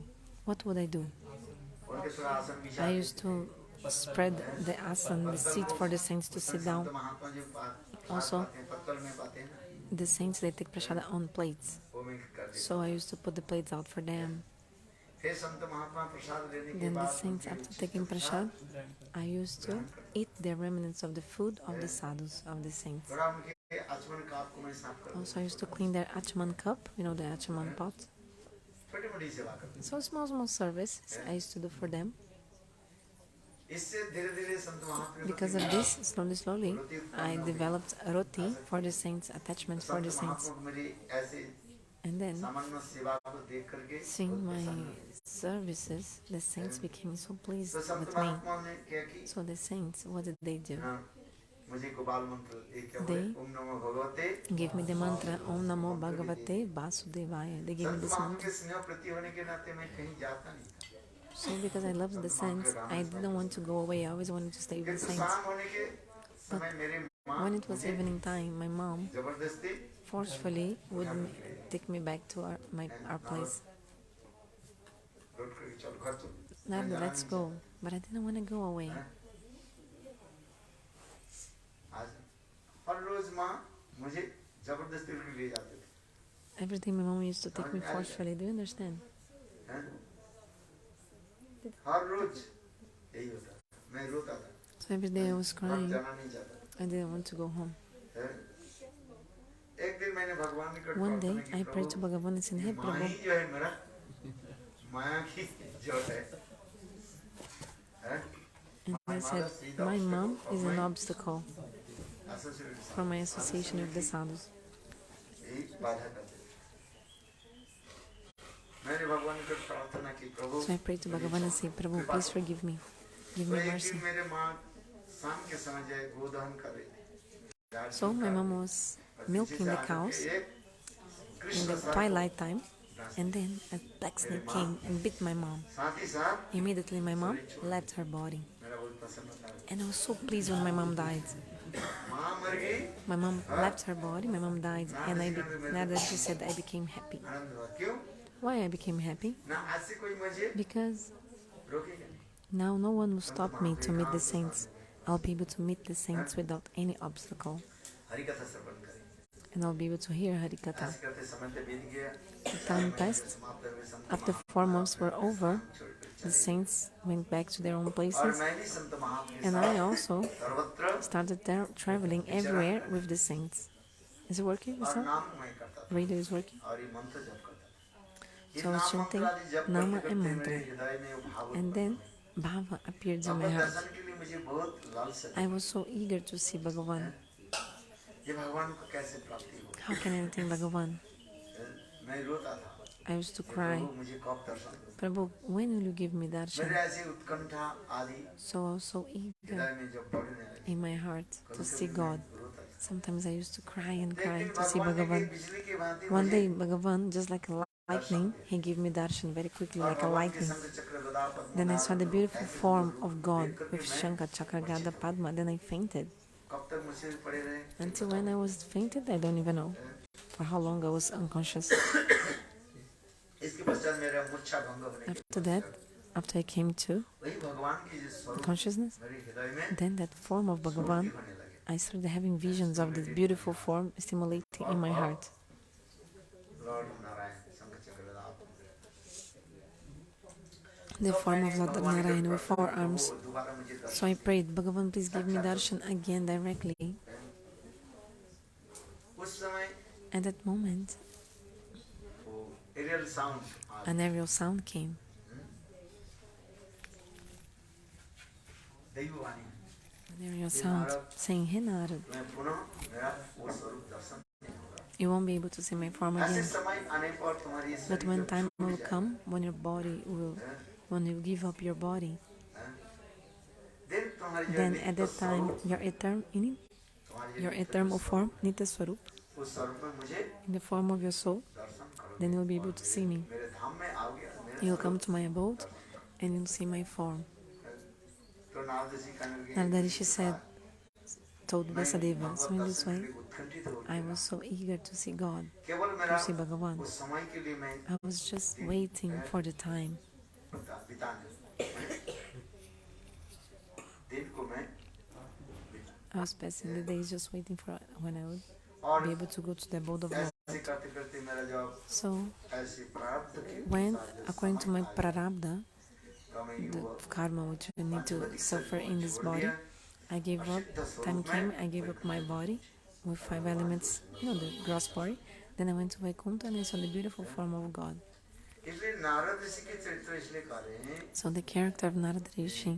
[SPEAKER 2] What would I do?
[SPEAKER 1] उनके थोड़ा आसन बिछा
[SPEAKER 2] I used to spread the asan, the seat for the saints to sit
[SPEAKER 1] Sant
[SPEAKER 2] down.
[SPEAKER 1] महात्मा जो
[SPEAKER 2] Also,
[SPEAKER 1] पत्तल में पाते हैं ना,
[SPEAKER 2] the saints, they take prasada on plates.
[SPEAKER 1] वो मैं कर देता।
[SPEAKER 2] So I used to put the plates out for them.
[SPEAKER 1] हे संत-महात्मा प्रसाद लेने के
[SPEAKER 2] Then the
[SPEAKER 1] बाद
[SPEAKER 2] saints,
[SPEAKER 1] उनके
[SPEAKER 2] after
[SPEAKER 1] उचित
[SPEAKER 2] taking
[SPEAKER 1] Prasad
[SPEAKER 2] prasad, I used to eat the remnants of the food of the sadhus, of the saints.
[SPEAKER 1] थोड़ा उनके आचमन का आपको मैं साफ कर
[SPEAKER 2] Also, I used to clean their achman cup, you know, the achman pot.
[SPEAKER 1] छोटी-मोटी सेवा करता
[SPEAKER 2] So small service I used to do for them.
[SPEAKER 1] इससे धीरे-धीरे संत-महात्मा
[SPEAKER 2] Because of this, slowly, I developed a roti for the saints, attachment for the saints.
[SPEAKER 1] संत-महात्मा मेरी ऐसे
[SPEAKER 2] And then,
[SPEAKER 1] सामान्य सेवा को देख करके
[SPEAKER 2] seeing my services, the saints became so pleased
[SPEAKER 1] तो
[SPEAKER 2] with me.
[SPEAKER 1] संत-महात्मा ने क्या की
[SPEAKER 2] So the saints, what did they do?
[SPEAKER 1] मुझे गोपाल मंत्र एक क्या
[SPEAKER 2] They
[SPEAKER 1] बोले ओम नमो भगवते
[SPEAKER 2] gave me the mantra Om Namo Bhagavate Vasudevaya. They gave me this
[SPEAKER 1] संत-महात्मा
[SPEAKER 2] mantra.
[SPEAKER 1] के स्नेह प्रति होने के नाते मैं कहीं जाता नहीं था
[SPEAKER 2] So because I loved the saints, I didn't want to go away. I always wanted to stay with the
[SPEAKER 1] किंतु
[SPEAKER 2] saints.
[SPEAKER 1] शाम होने के समय मेरे माँ
[SPEAKER 2] When it was evening time, my mom
[SPEAKER 1] जबरदस्ती
[SPEAKER 2] forcefully would take me back to our place.
[SPEAKER 1] Road करके चल घर चल
[SPEAKER 2] Narada, let's go. But I didn't want to go away.
[SPEAKER 1] आज हर रोज माँ मुझे जबरदस्ती लेके ले जाते थे
[SPEAKER 2] Every day my mom used to take me forcefully. Do you understand?
[SPEAKER 1] हैं? हर रोज यही होता मैं रोता था
[SPEAKER 2] So every day I was
[SPEAKER 1] घर
[SPEAKER 2] crying.
[SPEAKER 1] जाना नहीं चाहता
[SPEAKER 2] I didn't want to go home.
[SPEAKER 1] हैं? एक दिन मैंने भगवान निकट
[SPEAKER 2] One day
[SPEAKER 1] प्रार्थना की
[SPEAKER 2] I prayed to
[SPEAKER 1] Prabhu
[SPEAKER 2] Bhagavan and said, Hey
[SPEAKER 1] माँ
[SPEAKER 2] Prabhu,
[SPEAKER 1] ही जो है मेरा माया की जोत है हैं?
[SPEAKER 2] and I said, my mom is an obstacle for my association with the sadhus.
[SPEAKER 1] यही बाधा करते थे। मैंने भगवान निकट प्रार्थना की प्रभु
[SPEAKER 2] So I prayed to Bhagavan and said, Prabhu, please forgive me. Give
[SPEAKER 1] तो
[SPEAKER 2] me
[SPEAKER 1] एक
[SPEAKER 2] mercy.
[SPEAKER 1] दिन मेरे माँ शाम के समय जाए गोदहन कर रही थी
[SPEAKER 2] So my mom was milking the cows in the twilight time, and then a black snake came and bit my mom.
[SPEAKER 1] साथ ही साथ
[SPEAKER 2] Immediately my mom left her body.
[SPEAKER 1] मेरा बहुत प्रसन्न था
[SPEAKER 2] And I was so pleased when my mom died.
[SPEAKER 1] माँ मर गई
[SPEAKER 2] My mom left her body, my mom died, and Narada Rishi said I became happy.
[SPEAKER 1] आनंद हुआ क्यों
[SPEAKER 2] Why I became happy?
[SPEAKER 1] ना आज से कोई मुझे
[SPEAKER 2] Because
[SPEAKER 1] रोकेगा नहीं
[SPEAKER 2] now no one will stop me to meet the saints. I'll be able to meet the saints without any obstacle.
[SPEAKER 1] हरि-कथा श्रवण करें
[SPEAKER 2] And I'll be able to hear hari-katha.
[SPEAKER 1] ऐसे करते समय तो बीत गया
[SPEAKER 2] The time passed.
[SPEAKER 1] समाप्त हुए संत
[SPEAKER 2] After 4 months were over, the saints went back to their own
[SPEAKER 1] और
[SPEAKER 2] places.
[SPEAKER 1] मैं भी संत महात्मा के
[SPEAKER 2] And I also
[SPEAKER 1] सर्वत्र
[SPEAKER 2] started traveling everywhere with the saints. Is it working?
[SPEAKER 1] और
[SPEAKER 2] Sir?
[SPEAKER 1] नाम मैं करता था
[SPEAKER 2] Radio is working.
[SPEAKER 1] और ये मंत्र जप करता था ये
[SPEAKER 2] So I was
[SPEAKER 1] नाम
[SPEAKER 2] chanting
[SPEAKER 1] मंत्र आदि जप
[SPEAKER 2] Nama
[SPEAKER 1] करते
[SPEAKER 2] and
[SPEAKER 1] करते
[SPEAKER 2] mantra.
[SPEAKER 1] मेरे हृदय में वो भाव
[SPEAKER 2] And then Bhava appeared in my
[SPEAKER 1] Bhagavad
[SPEAKER 2] heart.
[SPEAKER 1] दर्शन के लिए मुझे बहुत लालसा
[SPEAKER 2] I was so eager to see Bhagavan.
[SPEAKER 1] ये भगवान को कैसे प्राप्ति हो
[SPEAKER 2] How can I attain Bhagavan?
[SPEAKER 1] मैं रोता था
[SPEAKER 2] I used to
[SPEAKER 1] hey
[SPEAKER 2] cry.
[SPEAKER 1] प्रभु मुझे कब दर्शन दो
[SPEAKER 2] Prabhu, when will you give me
[SPEAKER 1] मेरे
[SPEAKER 2] darshan?
[SPEAKER 1] ऐसी उत्कंठा आदि
[SPEAKER 2] So I was so eager
[SPEAKER 1] हृदय में जब बढ़ने लगी
[SPEAKER 2] in my heart to see God.
[SPEAKER 1] रोता था
[SPEAKER 2] Sometimes I used to cry and
[SPEAKER 1] एक
[SPEAKER 2] cry
[SPEAKER 1] दिन
[SPEAKER 2] to see
[SPEAKER 1] भगवान ने
[SPEAKER 2] Bhagavan.
[SPEAKER 1] बिजली की भांति
[SPEAKER 2] One
[SPEAKER 1] मुझे
[SPEAKER 2] day, Bhagavan, just like a lightning, he gave me darshan very quickly,
[SPEAKER 1] और
[SPEAKER 2] like a
[SPEAKER 1] भगवान के
[SPEAKER 2] lightning.
[SPEAKER 1] संग चक्र गदा पद्म
[SPEAKER 2] Then I saw the
[SPEAKER 1] नाम
[SPEAKER 2] beautiful
[SPEAKER 1] ऐसे
[SPEAKER 2] form
[SPEAKER 1] रूप
[SPEAKER 2] of God
[SPEAKER 1] देख करके
[SPEAKER 2] with
[SPEAKER 1] मैं
[SPEAKER 2] Shankha, Chakra, Gada, Padma. Then I fainted.
[SPEAKER 1] कब तक मुझसे पड़े रहे
[SPEAKER 2] Until when I was fainted, I don't even know. For how long I was unconscious.
[SPEAKER 1] इसके पश्चात मेरा मूर्छा भंग होने के
[SPEAKER 2] After that, after I came to
[SPEAKER 1] वही भगवान की जो स्वरूप
[SPEAKER 2] consciousness,
[SPEAKER 1] मेरे हृदय में
[SPEAKER 2] then that form of Bhagavan,
[SPEAKER 1] होने लगे
[SPEAKER 2] I started having visions of this beautiful form stimulating in my heart.
[SPEAKER 1] Lord Narayan शंख चक्र गदा
[SPEAKER 2] The form of Lord Narayana with 4 arms.
[SPEAKER 1] दोबारा मुझे दर्शन
[SPEAKER 2] So I prayed, Bhagavan, please give me darshan again directly.
[SPEAKER 1] उस समय
[SPEAKER 2] At that moment,
[SPEAKER 1] वो aerial sound
[SPEAKER 2] an aerial sound came.
[SPEAKER 1] दैववाणी
[SPEAKER 2] An aerial sound saying, Hey Narad,
[SPEAKER 1] मैं पुनः मेरा वो स्वरूप दर्शन नहीं होगा
[SPEAKER 2] you won't be able to see my form
[SPEAKER 1] ऐसे
[SPEAKER 2] again.
[SPEAKER 1] समय आने पर तुम्हारी
[SPEAKER 2] But
[SPEAKER 1] शरीर
[SPEAKER 2] when
[SPEAKER 1] जब
[SPEAKER 2] time
[SPEAKER 1] छूट
[SPEAKER 2] will
[SPEAKER 1] जाए,
[SPEAKER 2] come, when your body will, when you give up your body,
[SPEAKER 1] then तुम्हारी जो
[SPEAKER 2] then
[SPEAKER 1] नित्य
[SPEAKER 2] at that time,
[SPEAKER 1] स्वरूप, तुम्हारी जो
[SPEAKER 2] your
[SPEAKER 1] नित्य
[SPEAKER 2] eternal
[SPEAKER 1] स्वरूप,
[SPEAKER 2] form, Nitya Swarup,
[SPEAKER 1] उस स्वरूप में मुझे
[SPEAKER 2] in the form of your soul,
[SPEAKER 1] दर्शन करोगे
[SPEAKER 2] then you'll be able to see me.
[SPEAKER 1] मेरे धाम में आओगे और मेरा
[SPEAKER 2] You'll
[SPEAKER 1] स्वरूप
[SPEAKER 2] come to my abode
[SPEAKER 1] दर्शन करोगे।
[SPEAKER 2] and you'll see my form.
[SPEAKER 1] तो नारद ऋषि कहने लगे,
[SPEAKER 2] Narada Rishi said, told
[SPEAKER 1] मैं
[SPEAKER 2] Vyasadeva, so in
[SPEAKER 1] Bhagavad
[SPEAKER 2] this
[SPEAKER 1] दर्शन के
[SPEAKER 2] way,
[SPEAKER 1] लिए उत्कंठित हो
[SPEAKER 2] I
[SPEAKER 1] गया।
[SPEAKER 2] was so eager to see God,
[SPEAKER 1] केवल
[SPEAKER 2] to
[SPEAKER 1] मेरा
[SPEAKER 2] see Bhagavan.
[SPEAKER 1] उस समय के लिए मैं
[SPEAKER 2] I was just waiting for the time.
[SPEAKER 1] बिताने दिन को मैं
[SPEAKER 2] I was passing the days just waiting for when I would
[SPEAKER 1] और
[SPEAKER 2] be able to go to the abode of
[SPEAKER 1] ऐसे
[SPEAKER 2] Lord.
[SPEAKER 1] करते करते मेरा जब
[SPEAKER 2] So,
[SPEAKER 1] ऐसे प्रारब्ध के
[SPEAKER 2] when,
[SPEAKER 1] अनुसार जो
[SPEAKER 2] according to my
[SPEAKER 1] समय आया,
[SPEAKER 2] prarabdha,
[SPEAKER 1] तो मैं
[SPEAKER 2] the
[SPEAKER 1] युवा
[SPEAKER 2] karma which I need to
[SPEAKER 1] पांचवतिक
[SPEAKER 2] suffer
[SPEAKER 1] शरीर को
[SPEAKER 2] in this
[SPEAKER 1] छोड़
[SPEAKER 2] body,
[SPEAKER 1] दिया
[SPEAKER 2] I gave
[SPEAKER 1] और
[SPEAKER 2] up.
[SPEAKER 1] सिद्ध
[SPEAKER 2] Time
[SPEAKER 1] स्वरूप
[SPEAKER 2] came,
[SPEAKER 1] में
[SPEAKER 2] I gave up my
[SPEAKER 1] Vaikuntha
[SPEAKER 2] body with 5 elements, the gross body. Then I went to Vaikuntha and I saw the beautiful form of God.
[SPEAKER 1] इसलिए नारद ऋषि के चरित्र इसलिए कह रहे हैं
[SPEAKER 2] So the character of Narada Rishi,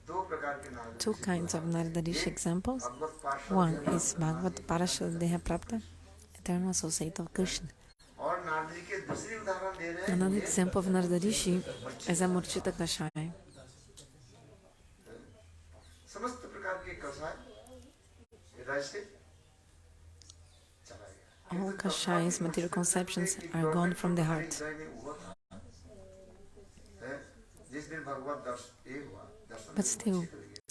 [SPEAKER 1] दो प्रकार के Narad
[SPEAKER 2] two
[SPEAKER 1] Rishi
[SPEAKER 2] kinds of Narada Rishi
[SPEAKER 1] एक
[SPEAKER 2] examples.
[SPEAKER 1] भगवत पार्षद
[SPEAKER 2] One
[SPEAKER 1] देह
[SPEAKER 2] is Bhagavad Parashad Deha Prapta, eternal associate of Krishna.
[SPEAKER 1] और नारद जी के दूसरी उदाहरण दे रहे हैं
[SPEAKER 2] Another
[SPEAKER 1] ये
[SPEAKER 2] example of Narada Rishi is a Murchita Kashaya.
[SPEAKER 1] समस्त प्रकार के कषाय हृदय से चला गया
[SPEAKER 2] All Kashayas, material conceptions, are gone from the heart.
[SPEAKER 1] हृदय में हुआ था जिस दिन भगवत दर्शन ये हुआ दर्शन
[SPEAKER 2] But still,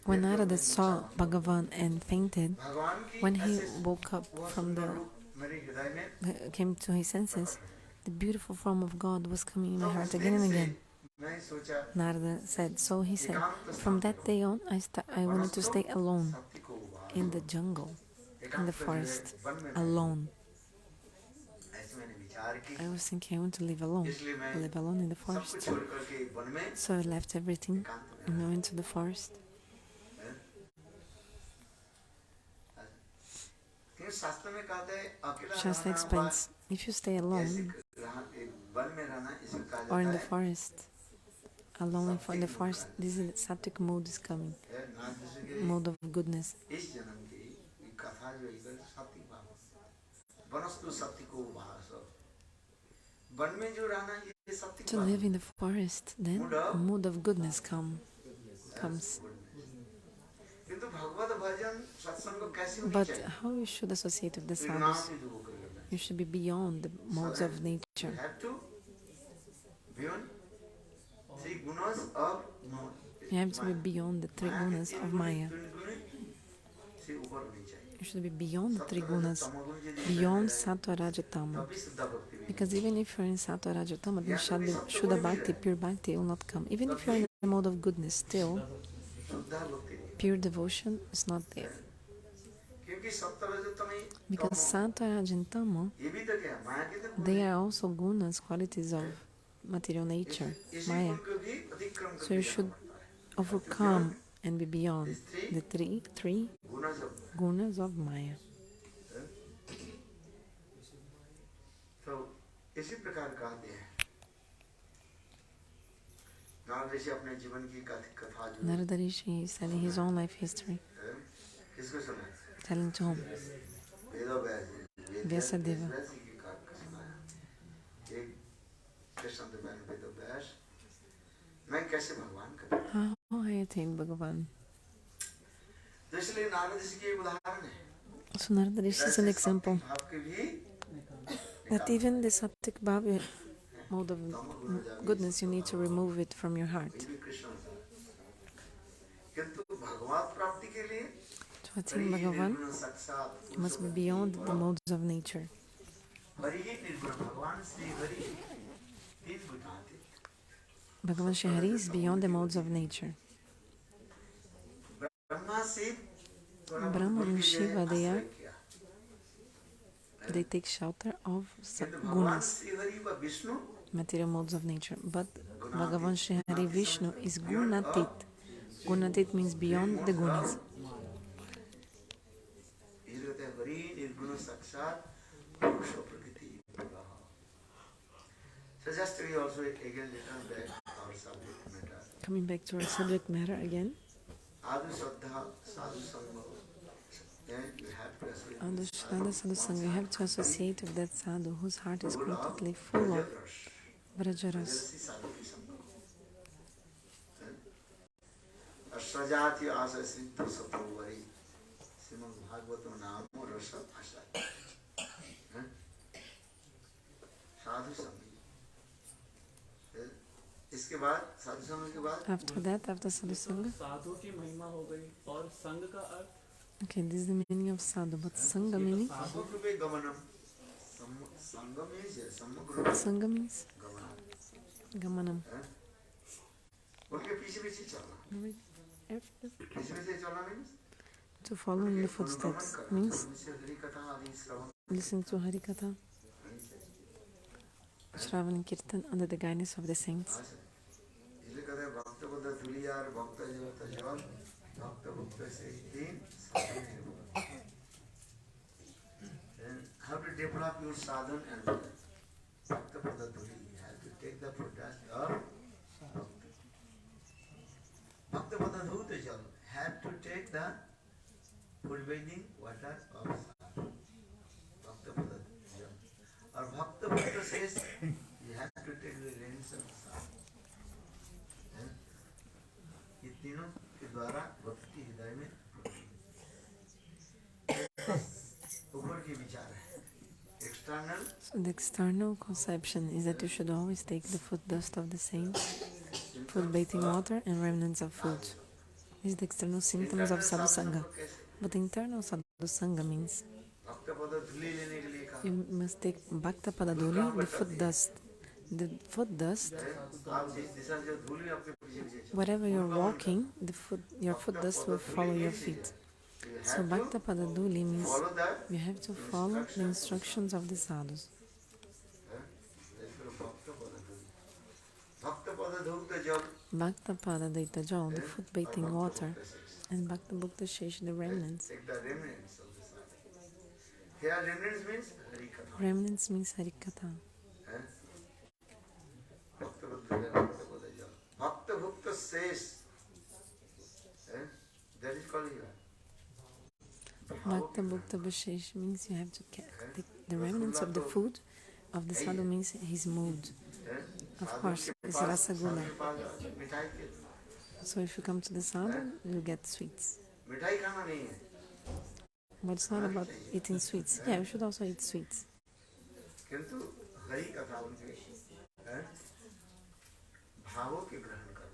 [SPEAKER 2] when Narada saw Bhagavan and fainted,
[SPEAKER 1] भगवान की
[SPEAKER 2] when he
[SPEAKER 1] ऐसे
[SPEAKER 2] woke up
[SPEAKER 1] वह
[SPEAKER 2] from
[SPEAKER 1] सुंदर
[SPEAKER 2] the
[SPEAKER 1] रूप मेरे हृदय में
[SPEAKER 2] came to his senses, the beautiful form of God was coming in my
[SPEAKER 1] तो
[SPEAKER 2] heart
[SPEAKER 1] उस
[SPEAKER 2] again
[SPEAKER 1] दिन
[SPEAKER 2] and
[SPEAKER 1] से
[SPEAKER 2] again.
[SPEAKER 1] मैं सोचा
[SPEAKER 2] Narada said, so he said,
[SPEAKER 1] एकांत
[SPEAKER 2] from
[SPEAKER 1] स्थान
[SPEAKER 2] that day on, I wanted to stay alone
[SPEAKER 1] सत्य को उबार
[SPEAKER 2] in the jungle, in the
[SPEAKER 1] एकांत जो है
[SPEAKER 2] forest,
[SPEAKER 1] वन में
[SPEAKER 2] alone.
[SPEAKER 1] ऐसे मैंने विचार की
[SPEAKER 2] I was thinking I want to live alone,
[SPEAKER 1] इसलिए मैं
[SPEAKER 2] live alone in the
[SPEAKER 1] सब कुछ
[SPEAKER 2] forest.
[SPEAKER 1] छोड़ करके वन में
[SPEAKER 2] So I left everything
[SPEAKER 1] एकांत
[SPEAKER 2] and
[SPEAKER 1] में
[SPEAKER 2] went to the forest.
[SPEAKER 1] क्योंकि शास्त्र में कहते हैं अकेला
[SPEAKER 2] Shastra
[SPEAKER 1] रहना
[SPEAKER 2] explains, if you stay
[SPEAKER 1] ऐसे
[SPEAKER 2] alone
[SPEAKER 1] वन में रहना इसे कहा
[SPEAKER 2] or in
[SPEAKER 1] जाता
[SPEAKER 2] the
[SPEAKER 1] है
[SPEAKER 2] forest, alone in the forest, this is the sattvic mood is coming,
[SPEAKER 1] Nath ji के
[SPEAKER 2] mode of goodness.
[SPEAKER 1] इस जन्म की ये कथा जो है सात्विक भाव वनस्तु सत्य को भास वन में जो रहना ये सात्विक
[SPEAKER 2] To live in the forest, then mood of goodness comes.
[SPEAKER 1] किंतु भगवत भजन सत्संग कैसे होनी
[SPEAKER 2] But
[SPEAKER 1] चाहिए
[SPEAKER 2] how you should associate with the
[SPEAKER 1] परिणाम
[SPEAKER 2] sadhus?
[SPEAKER 1] से जो करना
[SPEAKER 2] You should be beyond the modes of
[SPEAKER 1] you
[SPEAKER 2] nature.
[SPEAKER 1] have to beyond three gunas of
[SPEAKER 2] You have to be beyond the three gunas of Maya.
[SPEAKER 1] से ऊपर होनी चाहिए
[SPEAKER 2] You should be beyond the three gunas, beyond sattva, raja, tama.
[SPEAKER 1] तभी शुद्ध भक्ति भी
[SPEAKER 2] Because even if you're in sattva, raja, tama, then Shuddha Bhakti, pure Bhakti will not come. Even if you're in the mode of goodness, still,
[SPEAKER 1] शुद्ध भक्ति नहीं
[SPEAKER 2] pure devotion is not there.
[SPEAKER 1] क्योंकि सप्तरजतम
[SPEAKER 2] Because sattva, raja, and tama,
[SPEAKER 1] ये भी तो क्या माया के तो
[SPEAKER 2] they are also gunas, qualities of material nature,
[SPEAKER 1] इसी
[SPEAKER 2] Maya.
[SPEAKER 1] गुण को भी अतिक्रम
[SPEAKER 2] So you
[SPEAKER 1] करके
[SPEAKER 2] should
[SPEAKER 1] जाना पड़ता है
[SPEAKER 2] overcome and be beyond the three
[SPEAKER 1] गुना सब
[SPEAKER 2] gunas of Maya.
[SPEAKER 1] तो इसी प्रकार कहते हैं नारद ऋषि अपने जीवन की कथा जो
[SPEAKER 2] Narada Rishi is telling his own life history,
[SPEAKER 1] है, किसको सुना
[SPEAKER 2] telling to whom? Vyasadeva.
[SPEAKER 1] व्यास की कथा सुनाया एक कृष्ण तो मैंने वेद व्यास मैं कैसे भगवान का
[SPEAKER 2] How I attained Bhagavan.
[SPEAKER 1] तो इसलिए नारद ऋषि के उदाहरण है
[SPEAKER 2] So Narada Rishi is an example
[SPEAKER 1] आपके भी
[SPEAKER 2] that even the sattvic bhava mode of goodness, you need to remove it from your heart.
[SPEAKER 1] भी कृष्ण होता है किंतु भगवत प्राप्ति के लिए
[SPEAKER 2] To attain Bhagavan,
[SPEAKER 1] निर्गुण साक्षात
[SPEAKER 2] you must be beyond the modes of nature.
[SPEAKER 1] Hari ही निर्गुण भगवान श्री हरि तीन गुण आते
[SPEAKER 2] Bhagavan Shri Hari is beyond the modes of nature.
[SPEAKER 1] Brahma से
[SPEAKER 2] Brahma and Shiva, they take shelter of gunas,
[SPEAKER 1] Shri Hari व Vishnu
[SPEAKER 2] material modes of nature. But Bhagavan Shri Hari Vishnu is gunatit. Gunatit means beyond the gunas.
[SPEAKER 1] Hari निर्गुण साक्षात पुरुष प्रकृति So just we also again return back our subject matter.
[SPEAKER 2] Coming back to our subject matter again,
[SPEAKER 1] Adu Shraddha, sadhu-sanga. Then you have to associate
[SPEAKER 2] under
[SPEAKER 1] with
[SPEAKER 2] Shrada Sadhu-sanga, you have to associate with that sadhu whose heart is completely full of Vraja-rasik.
[SPEAKER 1] Vraja-rasik sadhu ki sanga. sajatiya satovary. Bhagavath-bhajan rasa asraya. sadhu-sanga. इसके बाद साधु संग के बाद
[SPEAKER 2] After that, after Sadhu-sanga,
[SPEAKER 3] साधु की महिमा हो गई और संघ का अर्थ
[SPEAKER 2] okay, this is the meaning of sadhu, but sangha meaning?
[SPEAKER 1] समग्र गमनम संगम means समग्र
[SPEAKER 2] Sangha means
[SPEAKER 1] गमनम
[SPEAKER 2] gamanam.
[SPEAKER 1] उनके पीछे पीछे चलना पीछे पीछे चलना means
[SPEAKER 2] To follow in the footsteps means
[SPEAKER 1] hari-katha आदि श्रवण
[SPEAKER 2] listen to hari-katha, Shravan and kirtan under the guidance of the saints.
[SPEAKER 1] इसलिए कहते हैं भक्त-pada dhuli और bhakta-jala bhakta-bhukta से तीन साधन। Then how to develop your sadhan and bhajan? Bhakta-pada dhuli, you have to take the product of bhakti. Bhakta-pada jala, have to take the food bathing water of sadhu. Bhakta-pada jala. Or bhakta-bhukta says you have to take the rains of sadhu. ये तीनों के द्वारा भक्ति हृदय में ऊपर की विचार है। External.
[SPEAKER 2] So the external conception is that you should always take the foot dust of the saints, food bathing water, and remnants of food. These are the external symptoms of sadhu-sanga. But the internal sadhu-sanga means you must take bhakta-pada dhuli, the foot dust. The foot dust, wherever you're walking, your foot dust will follow your feet. So bhakta-pada dhuli means you have to follow the instructions of the sadhus. Bhakta-pada jala, the foot bathing water, and bhakta-bhukta sesha, the remnants.
[SPEAKER 1] Here remnants means hari-katha.
[SPEAKER 2] Remnants means hari-katha.
[SPEAKER 1] Bhakta-bhukta says, that is called here.
[SPEAKER 2] Bhakta-bhukta means you have to take the remnants of the food of the sadhu, means his mood. Of course, it's rasagula. So if you come to the sadhu, you'll get sweets. But it's not about eating sweets. Yeah, you should also eat sweets.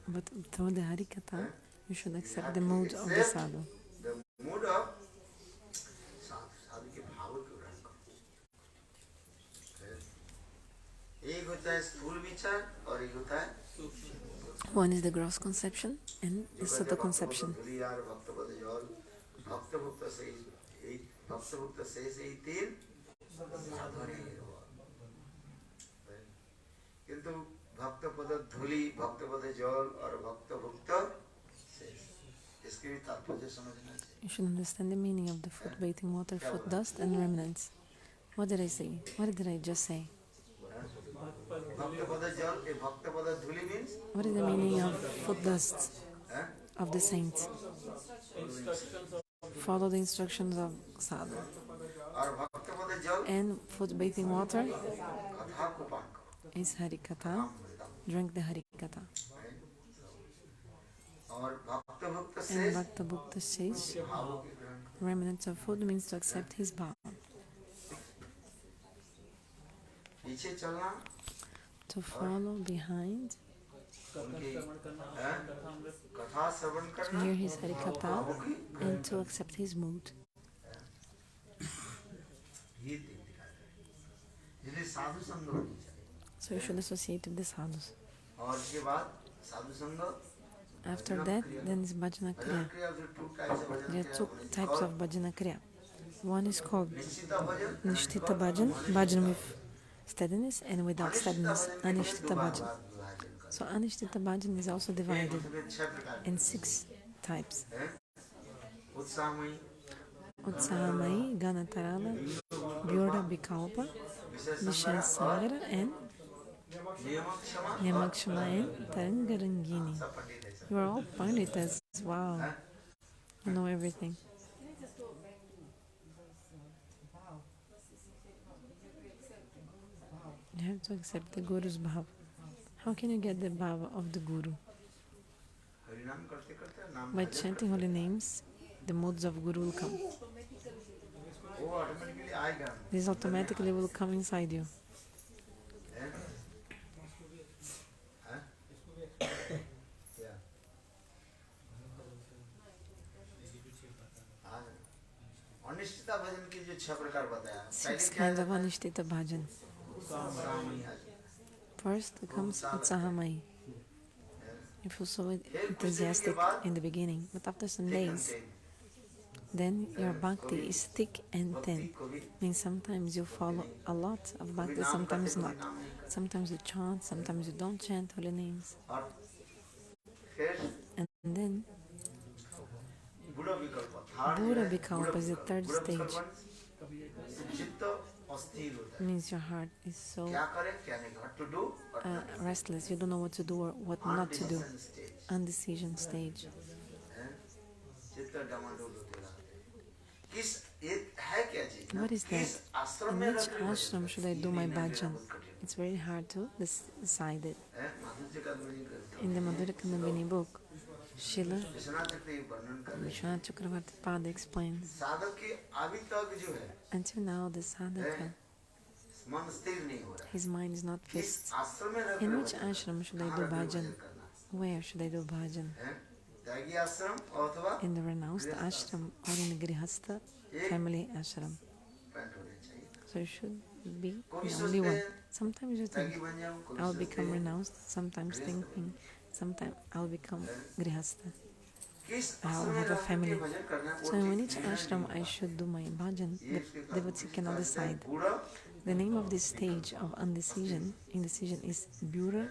[SPEAKER 2] But through the hari-katha, you should accept the mood of the sadhu.
[SPEAKER 1] The mood of sadhu के भाव को ग्रहण करो। एक होता है स्थूल विचार और एक होता है
[SPEAKER 2] one is the gross conception and the subtle conception.
[SPEAKER 1] भक्त-भुक्त से ही तीन साधुरी किंतु भक्त-पद धूली, भक्त-पद जल और भक्त-भुक्त इसके भी तात्पर्य समझना चाहिए.
[SPEAKER 2] You should understand the meaning of the foot bathing water, foot dust, and remnants. What did I say? What did I just say?
[SPEAKER 1] भक्त-पद जल, भक्त-पद धूली means?
[SPEAKER 2] What is the meaning of foot dust of the saints? Follow the instructions of sadhu.
[SPEAKER 1] और भक्त-पद जल
[SPEAKER 2] And foot bathing water
[SPEAKER 1] कथा को पान करो.
[SPEAKER 2] is hari-katha. Drink the hari-katha.
[SPEAKER 1] और भक्त-भुक्त
[SPEAKER 2] And
[SPEAKER 1] से
[SPEAKER 2] bhakta-bhukta says
[SPEAKER 1] भावों के ग्रहण करो.
[SPEAKER 2] remnants of food means to accept his bhav.
[SPEAKER 1] पीछे चलना
[SPEAKER 2] To follow behind,
[SPEAKER 1] उनकी कथा श्रवण
[SPEAKER 2] to
[SPEAKER 1] करना
[SPEAKER 2] hear his hari-katha, and to accept his mood.
[SPEAKER 1] ये दिखाते हैं. इसलिए साधु संग होनी चाहिए.
[SPEAKER 2] So you should associate with the sadhus.
[SPEAKER 1] और इसके बाद साधु संग.
[SPEAKER 2] After that, then is bhajana kriya. There are two types of bhajana kriya. One is called anishtitha-bhajan, bhajan with steadiness, and without steadiness, anishtitha-bhajan. So anishtitha-bhajan is also divided in 6 types. Uttama-Bhagavath, Ganatarala, Vyura Vikalpa, Vishaya-sagara, and Yamakshama and Tarangarangini. You are all panditas. Wow. You know everything. You have to accept the Guru's bhav. How can you get the bhav of the Guru? By chanting holy names, the modes of Guru will come. This automatically will come inside you.
[SPEAKER 1] अनिष्टिता-भजन के जो 6 प्रकार बताया.
[SPEAKER 2] 6 kinds of anishtitha-bhajan. First comes Uttama-Bhagavath. You feel so enthusiastic in the beginning, but after some days, then your bhakti is thick and thin. Means sometimes you follow a lot of bhakti, sometimes not. Sometimes you chant, sometimes you don't chant holy names. And then Buddha Vikalpa is the third stage. Means your heart is so restless, you don't know what to do or what not to do. Undecision stage. What is that? In which ashram should I do my bhajan? It's very hard to decide it. In the Madhurya-kadambini book, Srila Vishwanath Chakravarti explains, until now the sadhaka, his mind is not fixed. In which ashram should I do bhajan? Where should I do bhajan? In the renounced ashram or in the grihastha family ashram? So you should be the only one. Sometimes you think, I'll become renounced. Sometimes thinking, sometimes I'll become grihastha. I'll have a family. So in which ashram I should do my bhajan, the devotee cannot decide. The name of this stage of indecision is Bura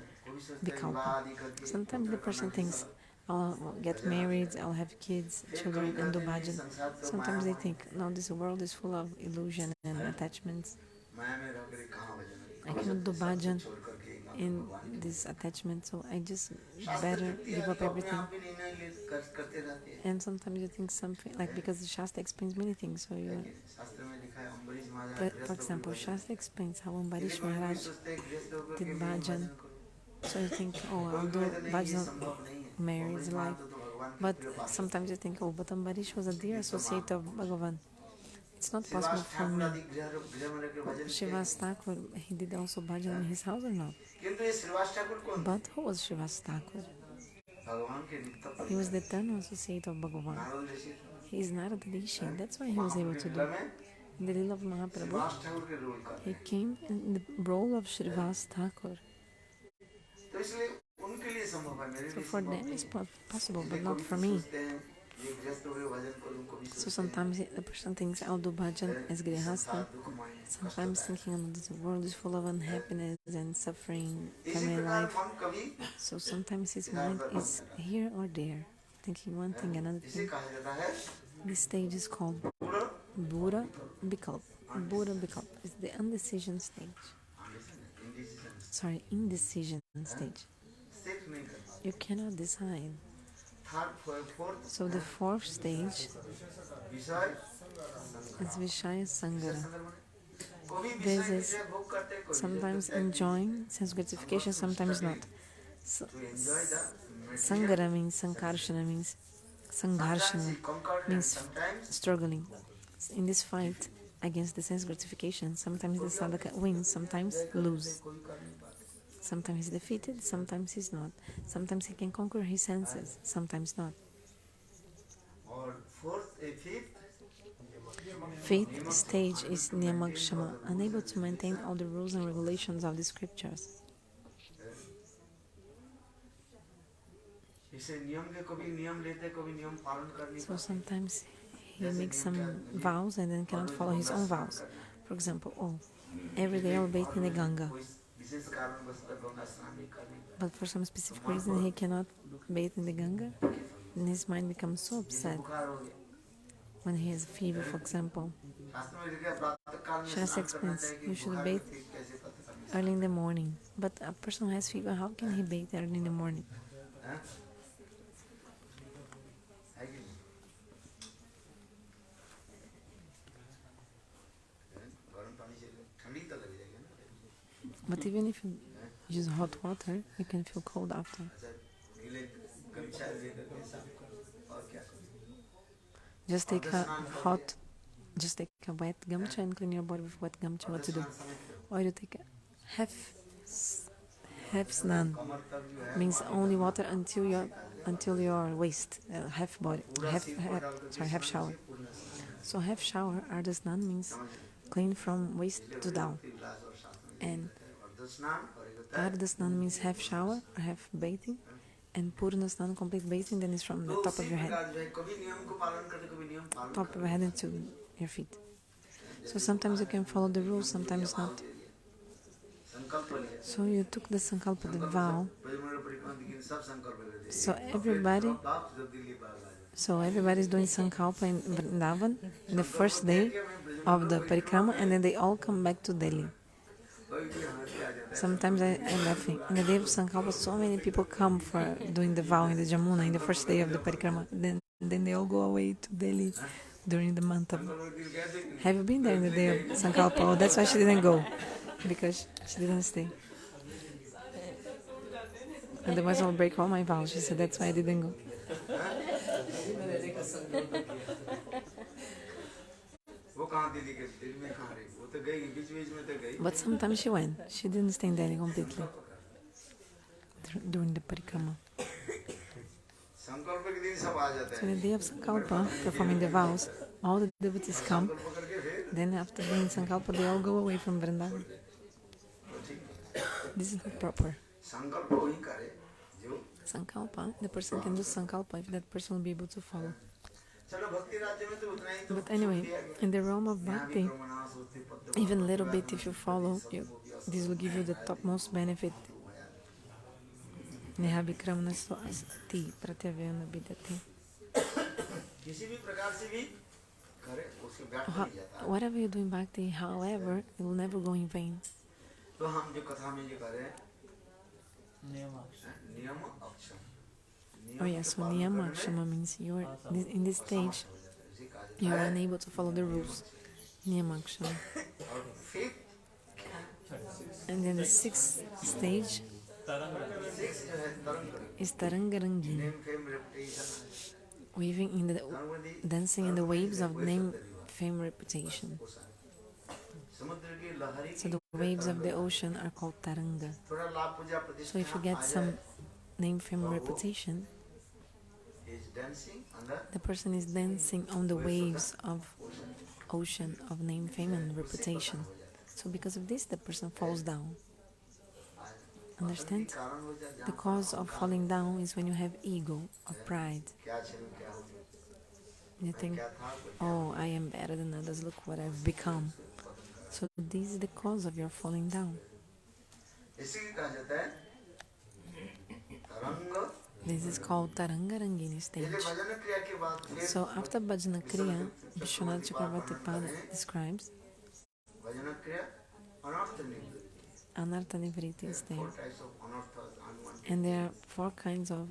[SPEAKER 2] Vikalpa. Sometimes the person thinks, I'll get married, I'll have kids, children, and do bhajan. Sometimes they think, no, this world is full of illusion and attachments. I cannot do bhajan in this attachment, so I just better give up everything. And sometimes you think something, like because the Shastra explains many things, so you. For example, Shastra explains how Ambarish Maharaj did bhajan. So you think, oh, I'll do bhajan married life. But sometimes you think, oh, but Ambarish was a dear associate of Bhagavan. It's not possible for me. Srivas Thakur, he did also bhajan in his house or not? But who was Srivas Thakur? He was the eternal associate of Bhagavan. He is Narada Rishi, that's why he was able to do. In the Lila of Mahaprabhu, he came in the role of Srivas Thakur. So for them it's possible, but not for me. So sometimes the person thinks, I'll do bhajan as grihastha. Sometimes thinking, oh, this world is full of unhappiness and suffering, family life. So sometimes his mind is here or there, thinking one thing, another thing. This stage is called Bura Vikalpa. Bura Vikalpa is the indecision stage. Indecision stage. You cannot decide. So the fourth stage is Vishaya Sangara. This is sometimes enjoying sense gratification, sometimes not. So, Sangara means Sankarshana, means Sangharshana, means struggling. In this fight against the sense gratification, sometimes the sadhaka wins, sometimes lose. Sometimes he's defeated, sometimes he's not. Sometimes he can conquer his senses, sometimes not. Fifth stage is Niyamagshama, unable to maintain all the rules and regulations of the scriptures. So sometimes he makes some vows and then cannot follow his own vows. For example, every day I will bathe in the Ganga. But for some specific reason he cannot bathe in the Ganga, and his mind becomes so upset. When he has a fever, for example, Shastra explains you should bathe early in the morning. But a person who has fever, how can he bathe early in the morning? But even if you use hot water, you can feel cold after. Just take a wet gamcha and clean your body with wet gamcha. What to do? Or you take a half snan, means only water until your waist, half shower. So half shower, Ardha Snan means clean from waist to down, and Ardha Snan means half shower or half bathing, and Purna Snan, complete bathing, then it's from the top of your head. Top of your head into your feet. So sometimes you can follow the rules, sometimes not. So you took the sankalpa, the vow. So everybody's doing sankalpa in Vrindavan in the first day of the parikrama, and then they all come back to Delhi. Sometimes I'm laughing. In the day of sankalpa, so many people come for doing the vow in the Jamuna in the first day of the parikrama. Then they all go away to Delhi during the month of. Have you been there in the day of sankalpa? Oh, that's why she didn't go, because she didn't stay. Otherwise, I'll break all my vows. She said that's why I didn't go. But sometimes she went. She didn't stay in Delhi completely during the parikrama. So the day of sankalpa, performing the vows, all the devotees come. Then after doing sankalpa, they all go away from Vrindavan. This is not proper. Sankalpa, the person can do sankalpa if that person will be able to follow. But anyway, in the realm of bhakti, even a little bit if you follow, this will give you the topmost benefit. Whatever you do in bhakti, however, it will never go in vain. Oh yeah, so niyama akshama means you're in this stage you are unable to follow the rules. Niyama akshama. And then the sixth stage is tarangarangini, dancing in the waves of name, fame, reputation. So the waves of the ocean are called taranga. So if you get some name, fame, reputation, the person is dancing on the waves of ocean of name, fame, and reputation. So because of this, the person falls down. Understand? The cause of falling down is when you have ego or pride. You think, oh, I am better than others, look what I've become. So this is the cause of your falling down. This is called Tarangarangini stage. So after Bhajana Kriya, Vishwanath Chakravarti describes Anartha Nivriti stage. And there are 4 kinds of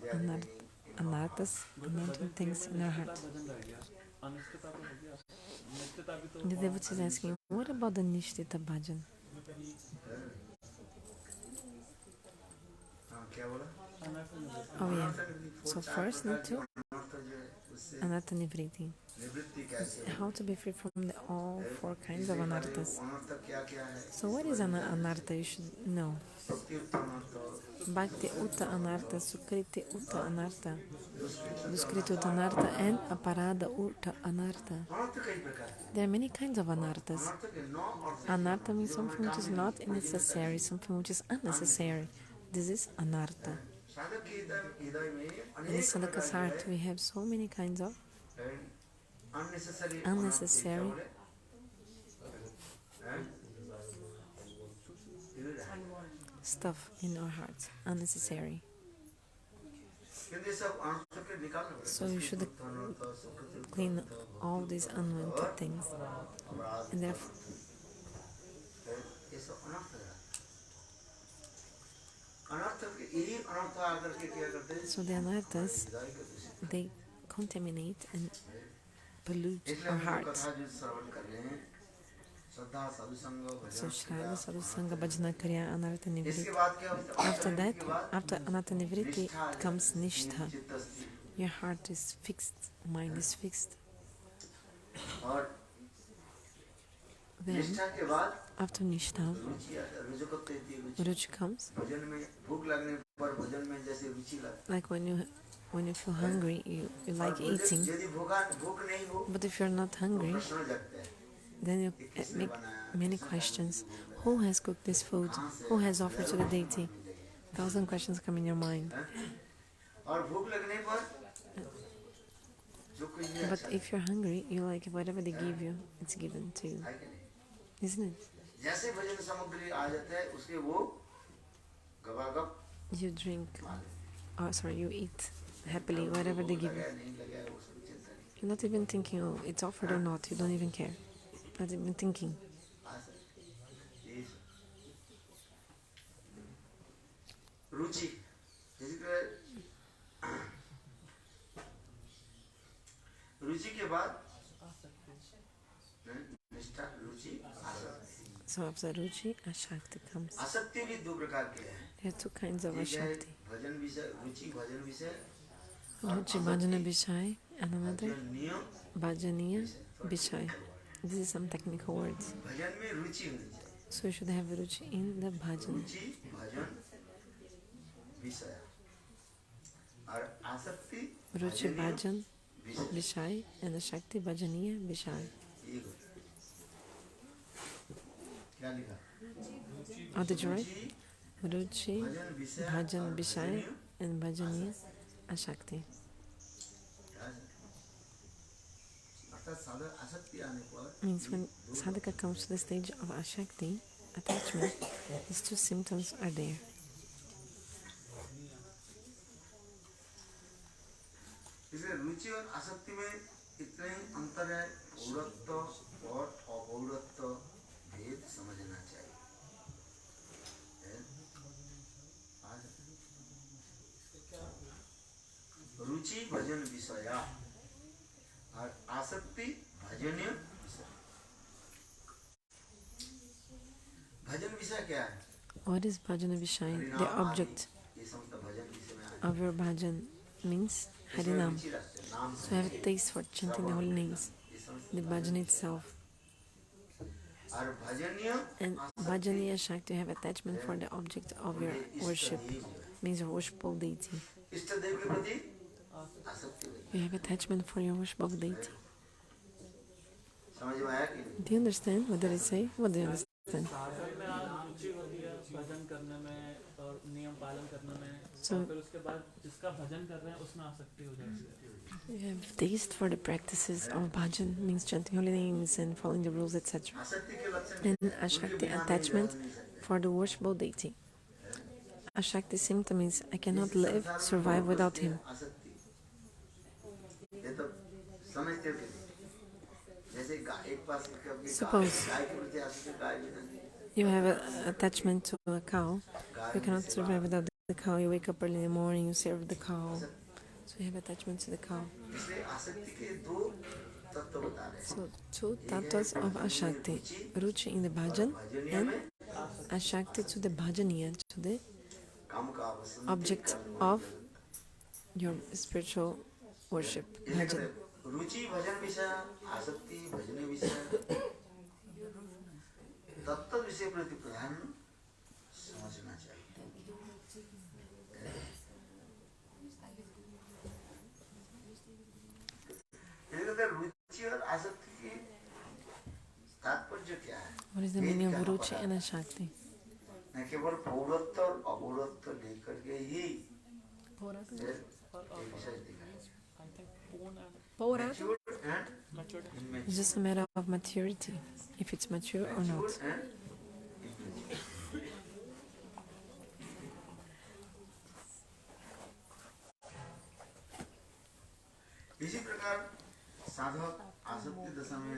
[SPEAKER 2] anarthas, unwanted things in our heart. The devotee is asking, what about the anishtitha-bhajan? Oh yeah. So first need to anartha nivriti. How to be free from all 4 kinds of anarthas. So what is anartha? You should know. Bhakti Utta Anartha, Sukriti Utta Anartha, Duskriti Utta Anartha, and Aparada Utta Anartha. There are many kinds of anarthas. Anartha means something which is not necessary, something which is unnecessary. This is anartha. In the sadhaka's heart, we have so many kinds of unnecessary stuff in our hearts, unnecessary. So you should clean all these unwanted things. And therefore, so the anarthas, they contaminate and pollute our hearts. So Srila, sadhu-sanga, bhajana kriya, anartha nivriti. After that, after anartha nivriti, comes nishtha. Your heart is fixed, mind is fixed. Then, after nishtha, ruchi comes. Like when you feel hungry, you like eating. But if you're not hungry, then you make many questions. Who has cooked this food? Who has offered to the deity? 1,000 questions come in your mind.
[SPEAKER 1] और भूख लगने पर जो कुछ भी
[SPEAKER 2] But
[SPEAKER 1] अच्छा
[SPEAKER 2] if you're hungry, you like whatever they give you, it's given to you,
[SPEAKER 1] है कि नहीं?
[SPEAKER 2] isn't it?
[SPEAKER 1] जैसे भजन सामग्री आ जाता है उसके वो गबागब
[SPEAKER 2] You drink,
[SPEAKER 1] खा लेते
[SPEAKER 2] or sorry, you eat happily
[SPEAKER 1] हैं।
[SPEAKER 2] whatever they
[SPEAKER 1] भूख
[SPEAKER 2] give
[SPEAKER 1] लगा
[SPEAKER 2] you.
[SPEAKER 1] है, नहीं लगा है, वो सब चिंता नहीं।
[SPEAKER 2] You're not even thinking, oh, it's offered or not. You don't even care. Not even thinking.
[SPEAKER 1] हाँ सर, यही सर। रुचि जैसे कि रुचि के बाद निष्ठा, रुचि, आसक्ति।
[SPEAKER 2] So after Ruchi, Ashakti comes.
[SPEAKER 1] आसक्ति भी दो प्रकार के हैं।
[SPEAKER 2] There are two kinds of
[SPEAKER 1] एक है
[SPEAKER 2] Ashakti.
[SPEAKER 1] भजन विषय, रुचि भजन विषय,
[SPEAKER 2] Ruchi Bhajana Bishai and another
[SPEAKER 1] भजनीय
[SPEAKER 2] Bhajaniya
[SPEAKER 1] विषय।
[SPEAKER 2] Bishai. This is some technical words.
[SPEAKER 1] भजन में रुचि होनी चाहिए।
[SPEAKER 2] So you should have Ruchi in the Bhajan.
[SPEAKER 1] रुचि भजन विषय और आसक्ति
[SPEAKER 2] Ruchi
[SPEAKER 1] भजनीय
[SPEAKER 2] Bhajan
[SPEAKER 1] विषय।
[SPEAKER 2] Bishai and Ashakti Bhajaniya Bishai.
[SPEAKER 1] ये होता है। क्या लिखा?
[SPEAKER 2] Oh, did you write?
[SPEAKER 1] Ruchi
[SPEAKER 2] Ruchi
[SPEAKER 1] भजन विषय
[SPEAKER 2] Bhajan
[SPEAKER 1] और
[SPEAKER 2] Bishai
[SPEAKER 1] भजनीय
[SPEAKER 2] and Bhajaniya Ashakti.
[SPEAKER 1] अर्थात साधक आसक्ति आने पर
[SPEAKER 2] Means when sadhaka comes to the stage of Ashakti, attachment, these two symptoms are there.
[SPEAKER 1] इसलिए रुचि और आसक्ति में इतना ही अंतर है, पौरत्व और अपौरत्व भेद समझना चाहिए। रुचि भजन विषय और आसक्ति भजनीय विषय। भजन विषय क्या है?
[SPEAKER 2] What is Bhajana Vishai? The object
[SPEAKER 1] ये समस्त भजन विषय में आए।
[SPEAKER 2] of your bhajan means
[SPEAKER 1] इसमें
[SPEAKER 2] Harinam.
[SPEAKER 1] रुचि रखते हैं, नाम
[SPEAKER 2] So you have a taste for chanting the holy names,
[SPEAKER 1] ये समस्त
[SPEAKER 2] the bhajan itself.
[SPEAKER 1] और भजनीय
[SPEAKER 2] And Bhajaniya Shakti, you have attachment for the object of your worship, means your worshipful deity.
[SPEAKER 1] इष्ट देव के प्रति आसक्ति हुई।
[SPEAKER 2] You have attachment for your worshipful deity.
[SPEAKER 1] समझ में आया कि नहीं?
[SPEAKER 2] Do you understand? What did I say? What do you understand?
[SPEAKER 3] साधन में रुचि होती है भजन करने में और नियम पालन करने में,
[SPEAKER 2] So-
[SPEAKER 3] और फिर उसके बाद जिसका भजन कर रहे हैं उसमें आसक्ति हो जाती है।
[SPEAKER 2] You have taste for the practices of bhajan, means chanting holy names and following the rules, etc.
[SPEAKER 1] आसक्ति के लक्षण
[SPEAKER 2] And Ashakti, attachment for the worshipful deity. Ashakti symptom is I cannot live, survive without him.
[SPEAKER 1] आसक्ति ये तो समझते हो कि नहीं? जैसे एक पास
[SPEAKER 2] Suppose
[SPEAKER 1] गाय के प्रति आसक्ति, गाय भी नहीं।
[SPEAKER 2] you have an attachment to a cow, you cannot survive without the cow. You wake up early in the morning, you serve the cow. So you have attachment to the cow.
[SPEAKER 1] इसलिए आसक्ति के दो तत्व बता रहे हैं।
[SPEAKER 2] So two tattvas of Ashakti, Ruchi in the bhajan and Ashakti to the bhajaniya, to the
[SPEAKER 1] काम का वसन
[SPEAKER 2] object of your spiritual worship, bhajan.
[SPEAKER 1] रुचि भजन विषय, आसक्ति भजन विषय, तत्व विषय प्रति प्रधान समझना चाहिए। रुचि और आसक्ति की तात्पर्य क्या है?
[SPEAKER 2] What is the meaning of Ruchi and Ashakti?
[SPEAKER 1] न केवल पौरत्व और अपौरत्व लेकर के ही फिर एक विषय दिखाया। Matured and immature.
[SPEAKER 2] It's just a matter of maturity, if it's mature or not.
[SPEAKER 1] Matured and immature. इसी प्रकार साधक आसक्ति दशा में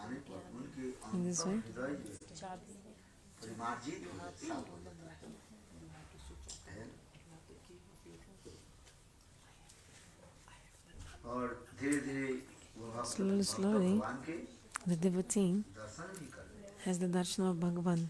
[SPEAKER 1] आने पर उनके अंतर हृदय परिमार्जित हो जाते हैं। और धीरे धीरे वो
[SPEAKER 2] Slowly,
[SPEAKER 1] भगवान के
[SPEAKER 2] the devotee
[SPEAKER 1] दर्शन भी कर रहे हैं।
[SPEAKER 2] has the darshan of Bhagavan.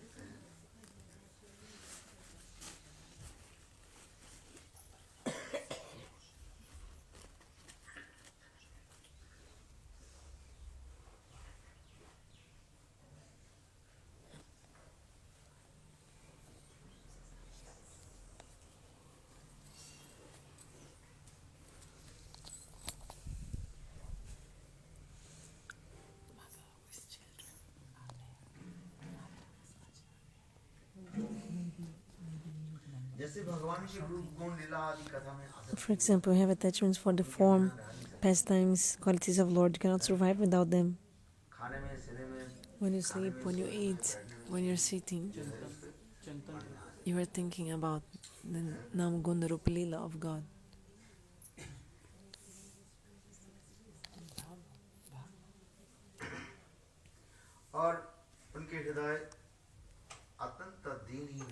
[SPEAKER 2] For example, you have attachments for the form, pastimes, qualities of Lord. You cannot survive without them. When you sleep, when you eat, when you're sitting, you are thinking about the Nam Guna Rupa Lila of God.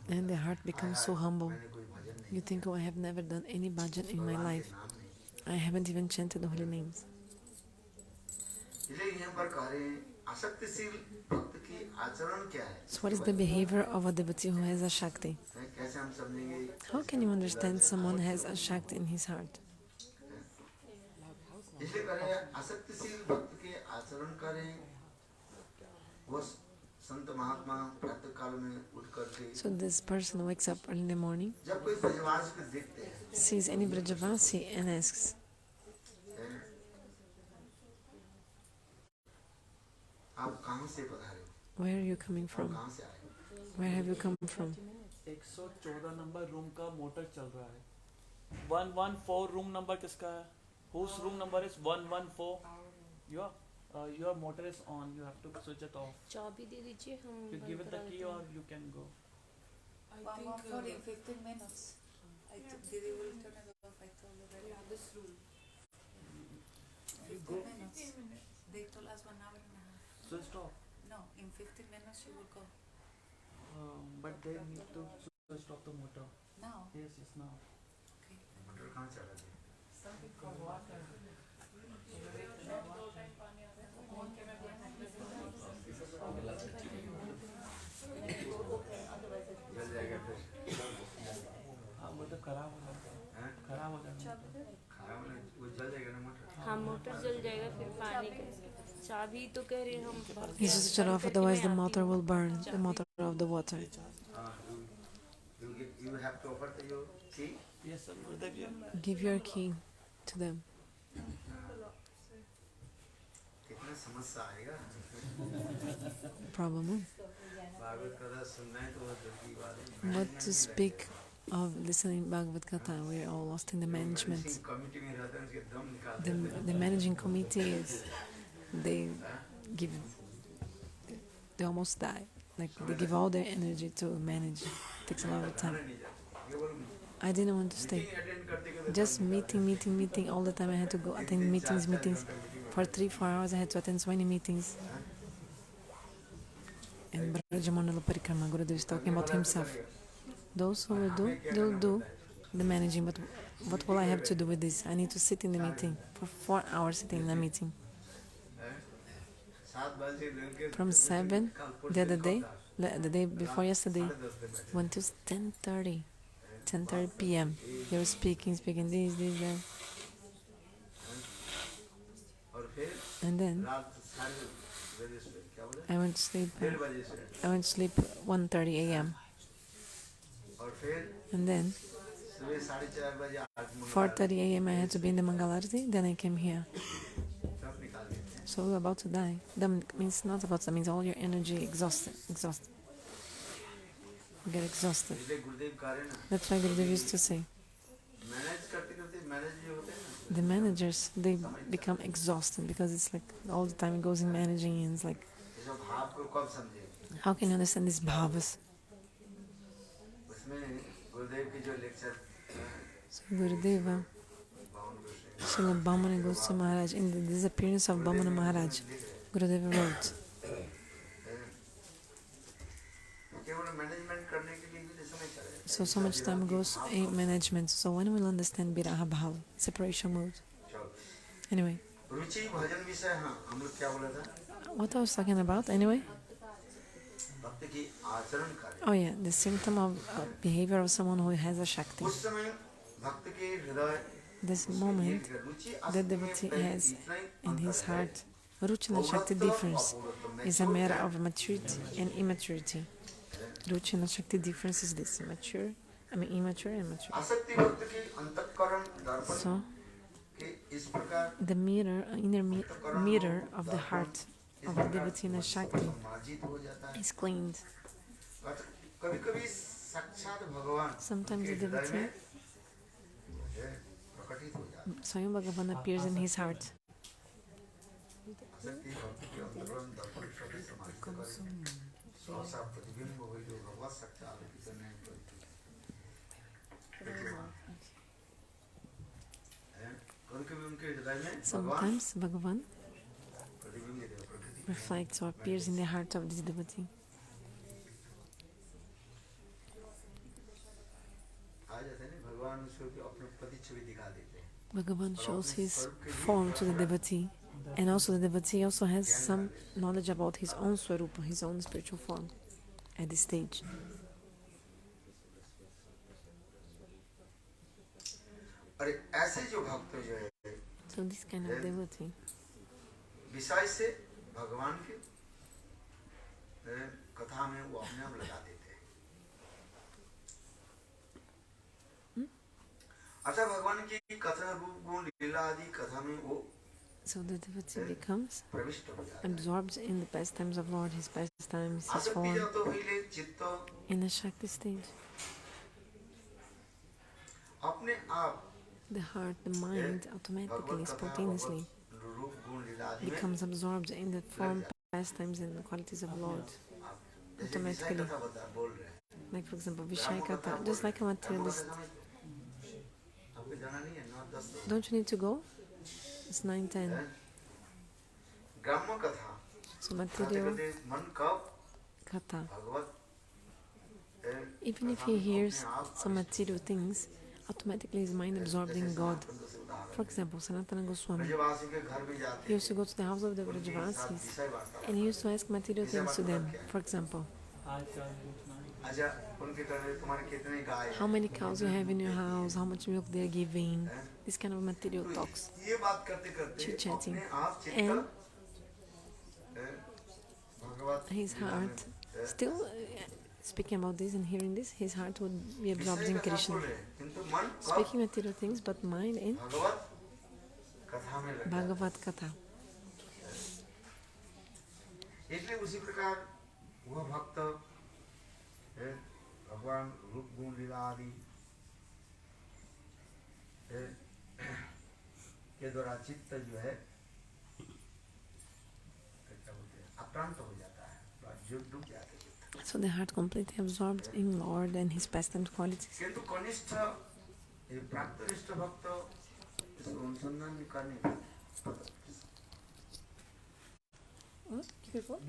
[SPEAKER 2] And the heart becomes so humble. You think, oh, I have never done any bhajan in my life. I haven't even chanted the holy names. So what is the behavior of a devotee who has a Shakti? How can you understand someone has a Shakti in his heart? So this person wakes up early in the morning, sees any Vraja-rasik and asks, where are you coming from? Where have you come from?
[SPEAKER 3] 114 number room का motor चल रहा है. 114 room number किसका है? Whose room number is 114? Your motor is on. You have to switch it off.
[SPEAKER 5] चाबी दे दीजिए हम.
[SPEAKER 3] You give it the key or you can go.
[SPEAKER 4] I think for in 15 minutes. I think they will turn it off. I told already. This rule. 15 minutes. They told us 1 hour and a half.
[SPEAKER 3] Switched off.
[SPEAKER 4] No, in 15 minutes you will go.
[SPEAKER 3] But they need to switch off the motor.
[SPEAKER 4] Now?
[SPEAKER 3] Yes, now.
[SPEAKER 4] Okay.
[SPEAKER 5] Something called water. हाँ motor जल जाएगा फिर पानी का चाबी तो कह रहे हम
[SPEAKER 2] He should switch it off, otherwise the motor will burn, the motor of the water.
[SPEAKER 1] You have to offer your key?
[SPEAKER 3] Yes, sir.
[SPEAKER 2] Give your key to them. Problem. What to speak of listening Bhagavad-Katha? We are all lost in the management. The managing committee is, they almost die. Like they give all their energy to manage. It takes a lot of time. I didn't want to stay. Just meeting all the time. I had to go attend meetings. For 3-4 hours I had to attend so many meetings. And Brajamanala Parikrama, Gurudev is talking about himself. Those who will do, they'll do the managing, but what will I have to do with this? I need to sit in the meeting for 4 hours sitting in a meeting. From 7 the other day, the day before yesterday, went to 10:30 p.m. They were speaking this, that. And then I went to sleep 1:30 a.m. And then 4:30 a.m. I had to be in the Mangalarti. Then I came here. So we're about to die. That means not about that means all your energy exhausted. You get exhausted. That's why Gurudev used to say, the managers, they become exhausted because it's like all the time it goes in managing, and it's like, how can you understand these bhavas? So Gurudeva, Srila Bhamana goes to Maharaj. In the disappearance of Bhamana Maharaj, Gurudeva wrote, so much time goes in management. So when we'll understand Viraha Bhav, separation mode. Anyway, what I was talking about anyway? Oh yeah, the symptom of behavior of someone who has a Shakti. This moment, the devotee has in his heart, Ruchi and Shakti difference is a matter of maturity and immaturity. Ruchi and Shakti difference is this, immature and mature. So, the inner mirror of the heart of the devotee and Shakti is cleaned. Sometimes the devotee, Swayam Bhagavan appears in his heart. Sometimes Bhagavan reflects or appears in the heart of this devotee. Bhagavan shows his form to the devotee, and also the devotee also has some knowledge about his own swarupa, his own spiritual form at this stage. So this kind of devotee, so the devotee becomes absorbed in the pastimes of Lord, his pastimes, his form, in a Shakti stage. The heart, the mind, automatically, spontaneously becomes absorbed in the form, pastimes, and the qualities of Lord. Automatically. Like, for example, hari-katha, just like a materialist. Don't you need to go? It's 9:10. So material katha. Even if he hears some material things, automatically his mind absorbed in God. For example, Sanatana Goswami, he used to go to the house of the Vraja-rasik and he used to ask material things to them. For example, how many cows you have in your house, how much milk they are giving, this kind of material talks, chit-chatting. And his heart, still speaking about this and hearing this, his heart would be absorbed in Krishna. Speaking material things, but mind in Bhagavath-katha.
[SPEAKER 1] भगवान रूप गुण लीला आदि के द्वारा चित्त जो है क्या बोलते हैं अप्रांत हो जाता है, जो डूब जाता है.
[SPEAKER 2] So the heart completely absorbed in Lord and his pastime qualities.
[SPEAKER 1] किंतु कनिष्ठ ये प्राप्तनिष्ठ भक्त इसको अनुसंधान भी करने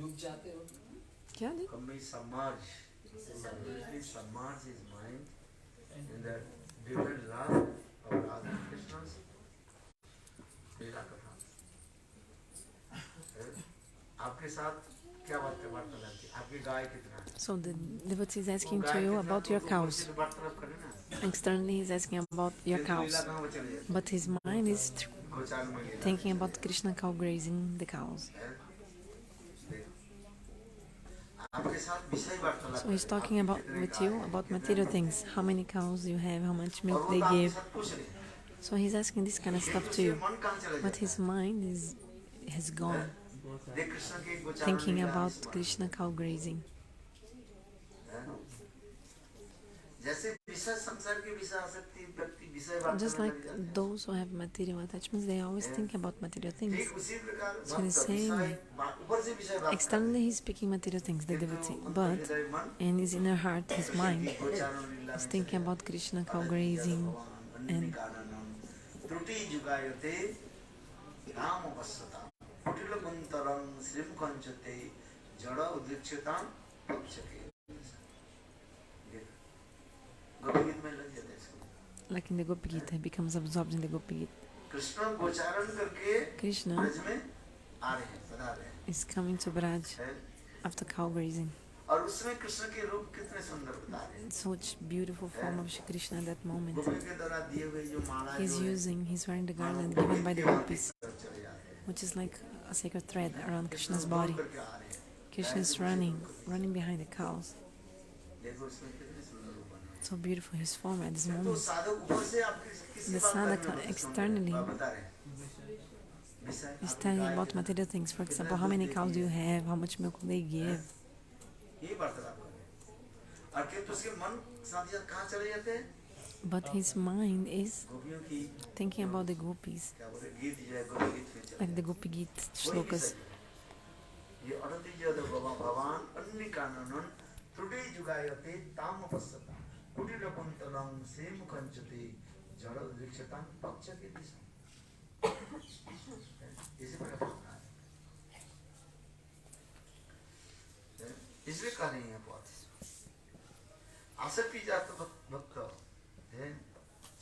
[SPEAKER 2] डूब जाते हो क्या नहीं?
[SPEAKER 1] Come submerge his mind in the different love of Radha Krishna's Lila katha. आपके साथ क्या वार्तालाप की? आपकी गाय कितना है?
[SPEAKER 2] So the devotee is asking to you about your cows. Externally he is asking about your cows, but his mind is thinking about Krishna cow grazing the cows. So he's talking about with you about material things, how many cows you have, how much milk they give. So he's asking this kind of stuff to you, but his mind has gone, thinking about Krishna cow grazing. Just like those who have material attachments, they always think about material things. So in the same way, externally he's speaking material things, the devotee, but in his inner heart, his mind is thinking about Krishna cow grazing and like in the Gopi Gita, he becomes absorbed in the Gopi Gita. Krishna is coming to Braj after cow grazing. Such beautiful form of Shri Krishna at that moment. He's wearing the garland given by the gopis, which is like a sacred thread around Krishna's body. Krishna is running behind the cows. So beautiful his form at this moment. The sadhaka externally is telling about material things. For example, how many cows do you have, how much milk they give.
[SPEAKER 1] और किंतु उसके मन साथ ही साथ कहाँ चले जाते हैं?
[SPEAKER 2] But his mind is
[SPEAKER 1] गोपियों की
[SPEAKER 2] thinking about the gopis,
[SPEAKER 1] क्या बोले गीत जो है गोपी गीत में चले
[SPEAKER 2] like the
[SPEAKER 1] जाते
[SPEAKER 2] Gopi Geet
[SPEAKER 1] हैं। कोई भी
[SPEAKER 2] shlokas.
[SPEAKER 1] सही है। ये अनंति जो है भगवान अन्य कानूनन त्रुटि जुगायते ताम पश्यता कुटिल कुंतलम से मुखंचते जल वृक्षतां पक्ष के दिशा। इसी प्रकार भावना है। इसलिए कह रही है बहुत आसक्ति जात भक्त है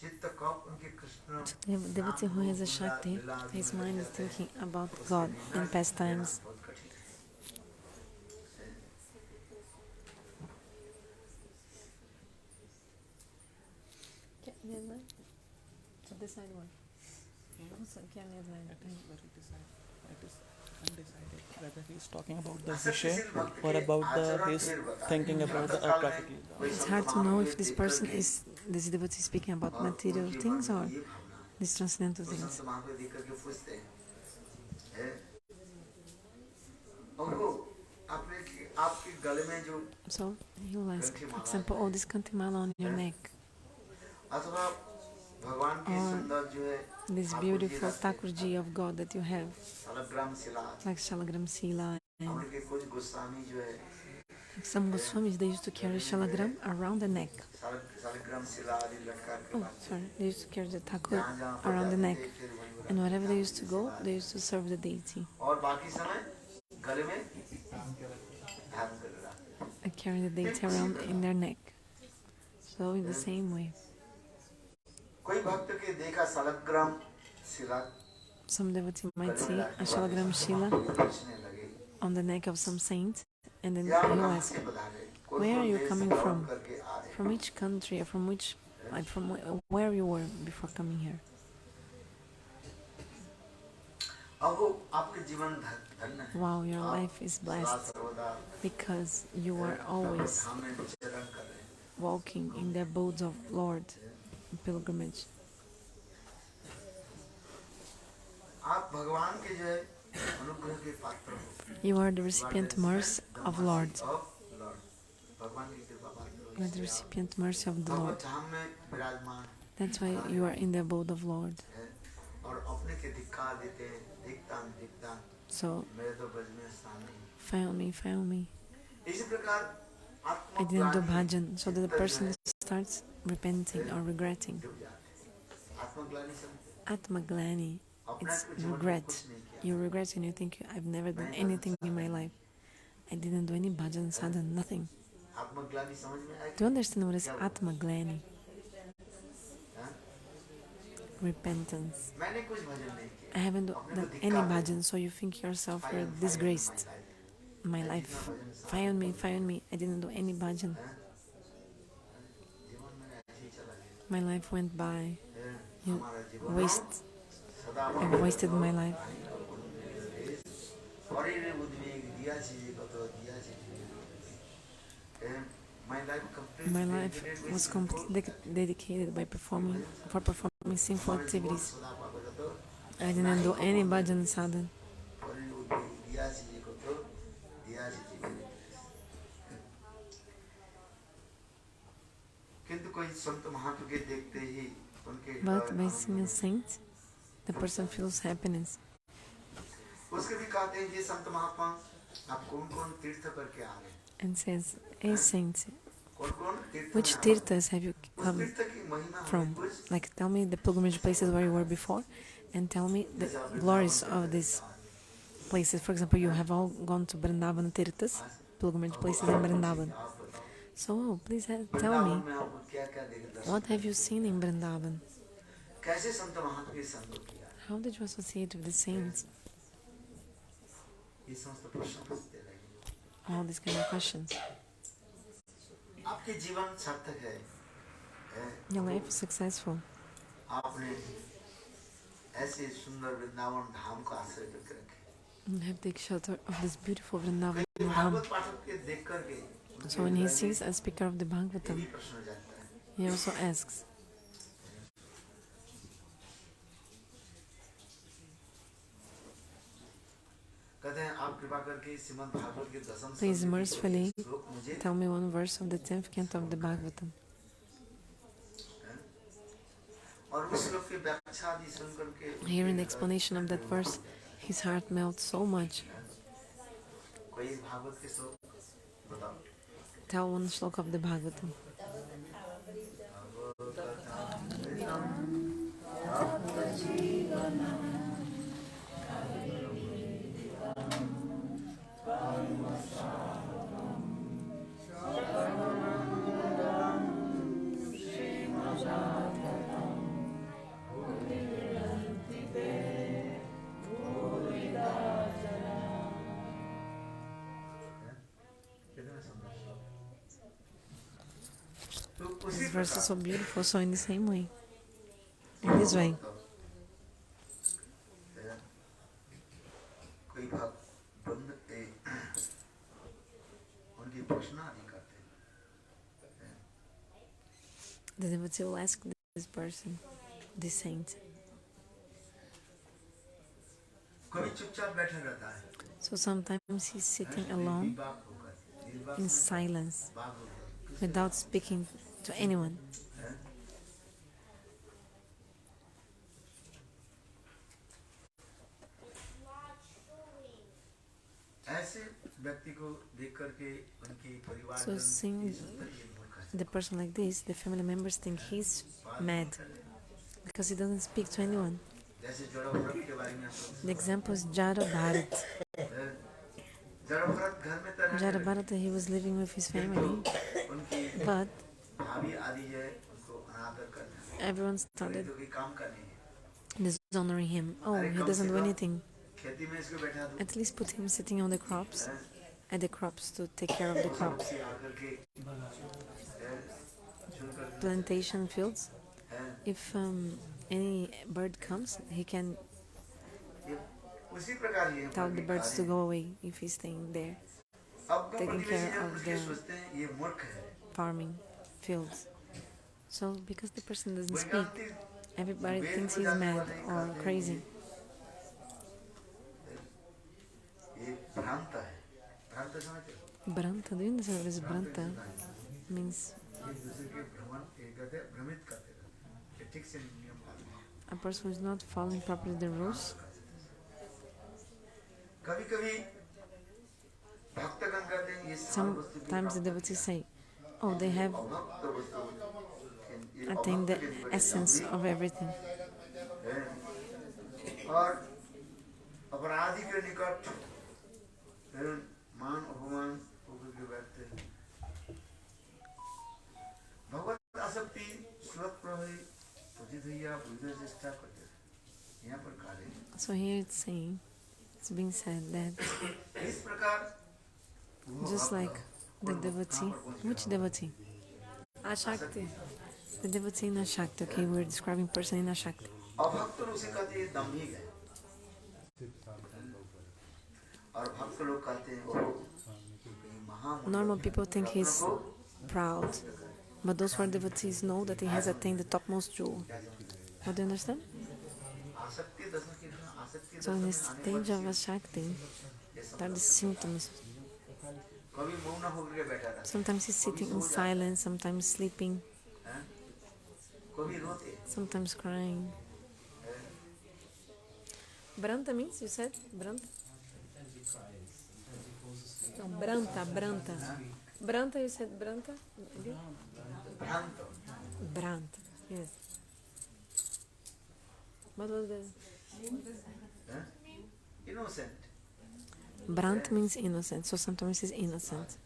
[SPEAKER 1] चित्त कब उनके Krishna
[SPEAKER 2] The devotee who has a Shakti, his mind is thinking about God and pastimes. So decide what?
[SPEAKER 3] It is undecided whether he is talking about the Vishay or about his thinking about the practically.
[SPEAKER 2] It's hard to know if this person is, this devotee speaking about material things or these transcendental things. So he will ask, for example, oh, this kantimala on your neck, or this beautiful Thakurji of God that you have, like Shalagram Sila. Like some Goswamis, they used to carry Shalagram around the neck. Oh, sorry, they used to carry the Thakur around the neck. And wherever they used to go, they used to serve the deity. And carry the deity around in their neck. So in the same way. Some devotee might see a Shalagram Shila on the neck of some saint, and then he'll ask, where are you coming from? From which country, or from which, like from where you were before coming here? Wow, your life is blessed because you are always walking in the abodes of Lord in pilgrimage. You are the recipient mercy of Lord. You are the recipient mercy of the Lord. That's why you are in the abode of Lord. So, fail me. I didn't do bhajan, so that the person starts repenting or regretting. Atma-glani, it's regret. You regret and you think, I've never done anything in my life. I didn't do any bhajan, sadhan, nothing. Do you understand what is Atma-glani? Repentance. I haven't done any bhajan, so you think yourself you're disgraced. My life, find me, I didn't do any bhajan. My life went by. I wasted my life. My life was completely dedicated for performing sinful activities. I didn't do any bhajan sadhan. But by seeing a saint, the person feels happiness. And says, hey saint, which tirthas have you come from? Like, tell me the pilgrimage places where you were before, and tell me the glories of these places. For example, you have all gone to Vrindavan tirthas, pilgrimage places in Vrindavan. So, please tell me, what have you seen in Vrindavan? How did you associate with the saints? All these kind of questions. Your life is successful. You have taken shelter of this beautiful Vrindavan Dham. So when he sees a speaker of the Bhagavatam, he also asks, Please mercifully tell me one verse of the 10th canto of the Bhagavatam. Hearing the explanation of that verse, his heart melts so much. Tell one shloka of the Bhagavatam. This verse is so beautiful, so in the same way, in this way, the devotee will ask this person, this saint. So sometimes he's sitting alone in silence without speaking to anyone. So seeing the person like this, the family members think he's mad because he doesn't speak to anyone. The example is Jara-Bharat. Jara-Bharat, he was living with his family, but everyone started dishonoring him. Oh, he doesn't do anything. At least put him sitting on the crops, at the crops to take care of the crops. Plantation fields. If any bird comes, he can tell the birds to go away if he's staying there, taking care of the farming fields. So because the person doesn't speak, everybody thinks he's mad or crazy. Branta, do you understand what is Branta? Means a person who is not following properly the rules. Sometimes the devotees say, oh, they have attained the essence of everything. So here it's saying, it's being said that just like the devotee, which devotee? Ashakti. The devotee in Ashakti, okay, we're describing person in Ashakti. Normal people think he's proud, but those who are devotees know that he has attained the topmost jewel. What do you understand? So in the stage of Ashakti, there are the symptoms. Sometimes he's sitting in silence, sometimes sleeping, sometimes crying. Branta means, you said? Branta? No, Branta. Branta, you said Branta? Branta, yes. What was the...
[SPEAKER 1] Innocent.
[SPEAKER 2] Brant means innocent, so sometimes he's innocent.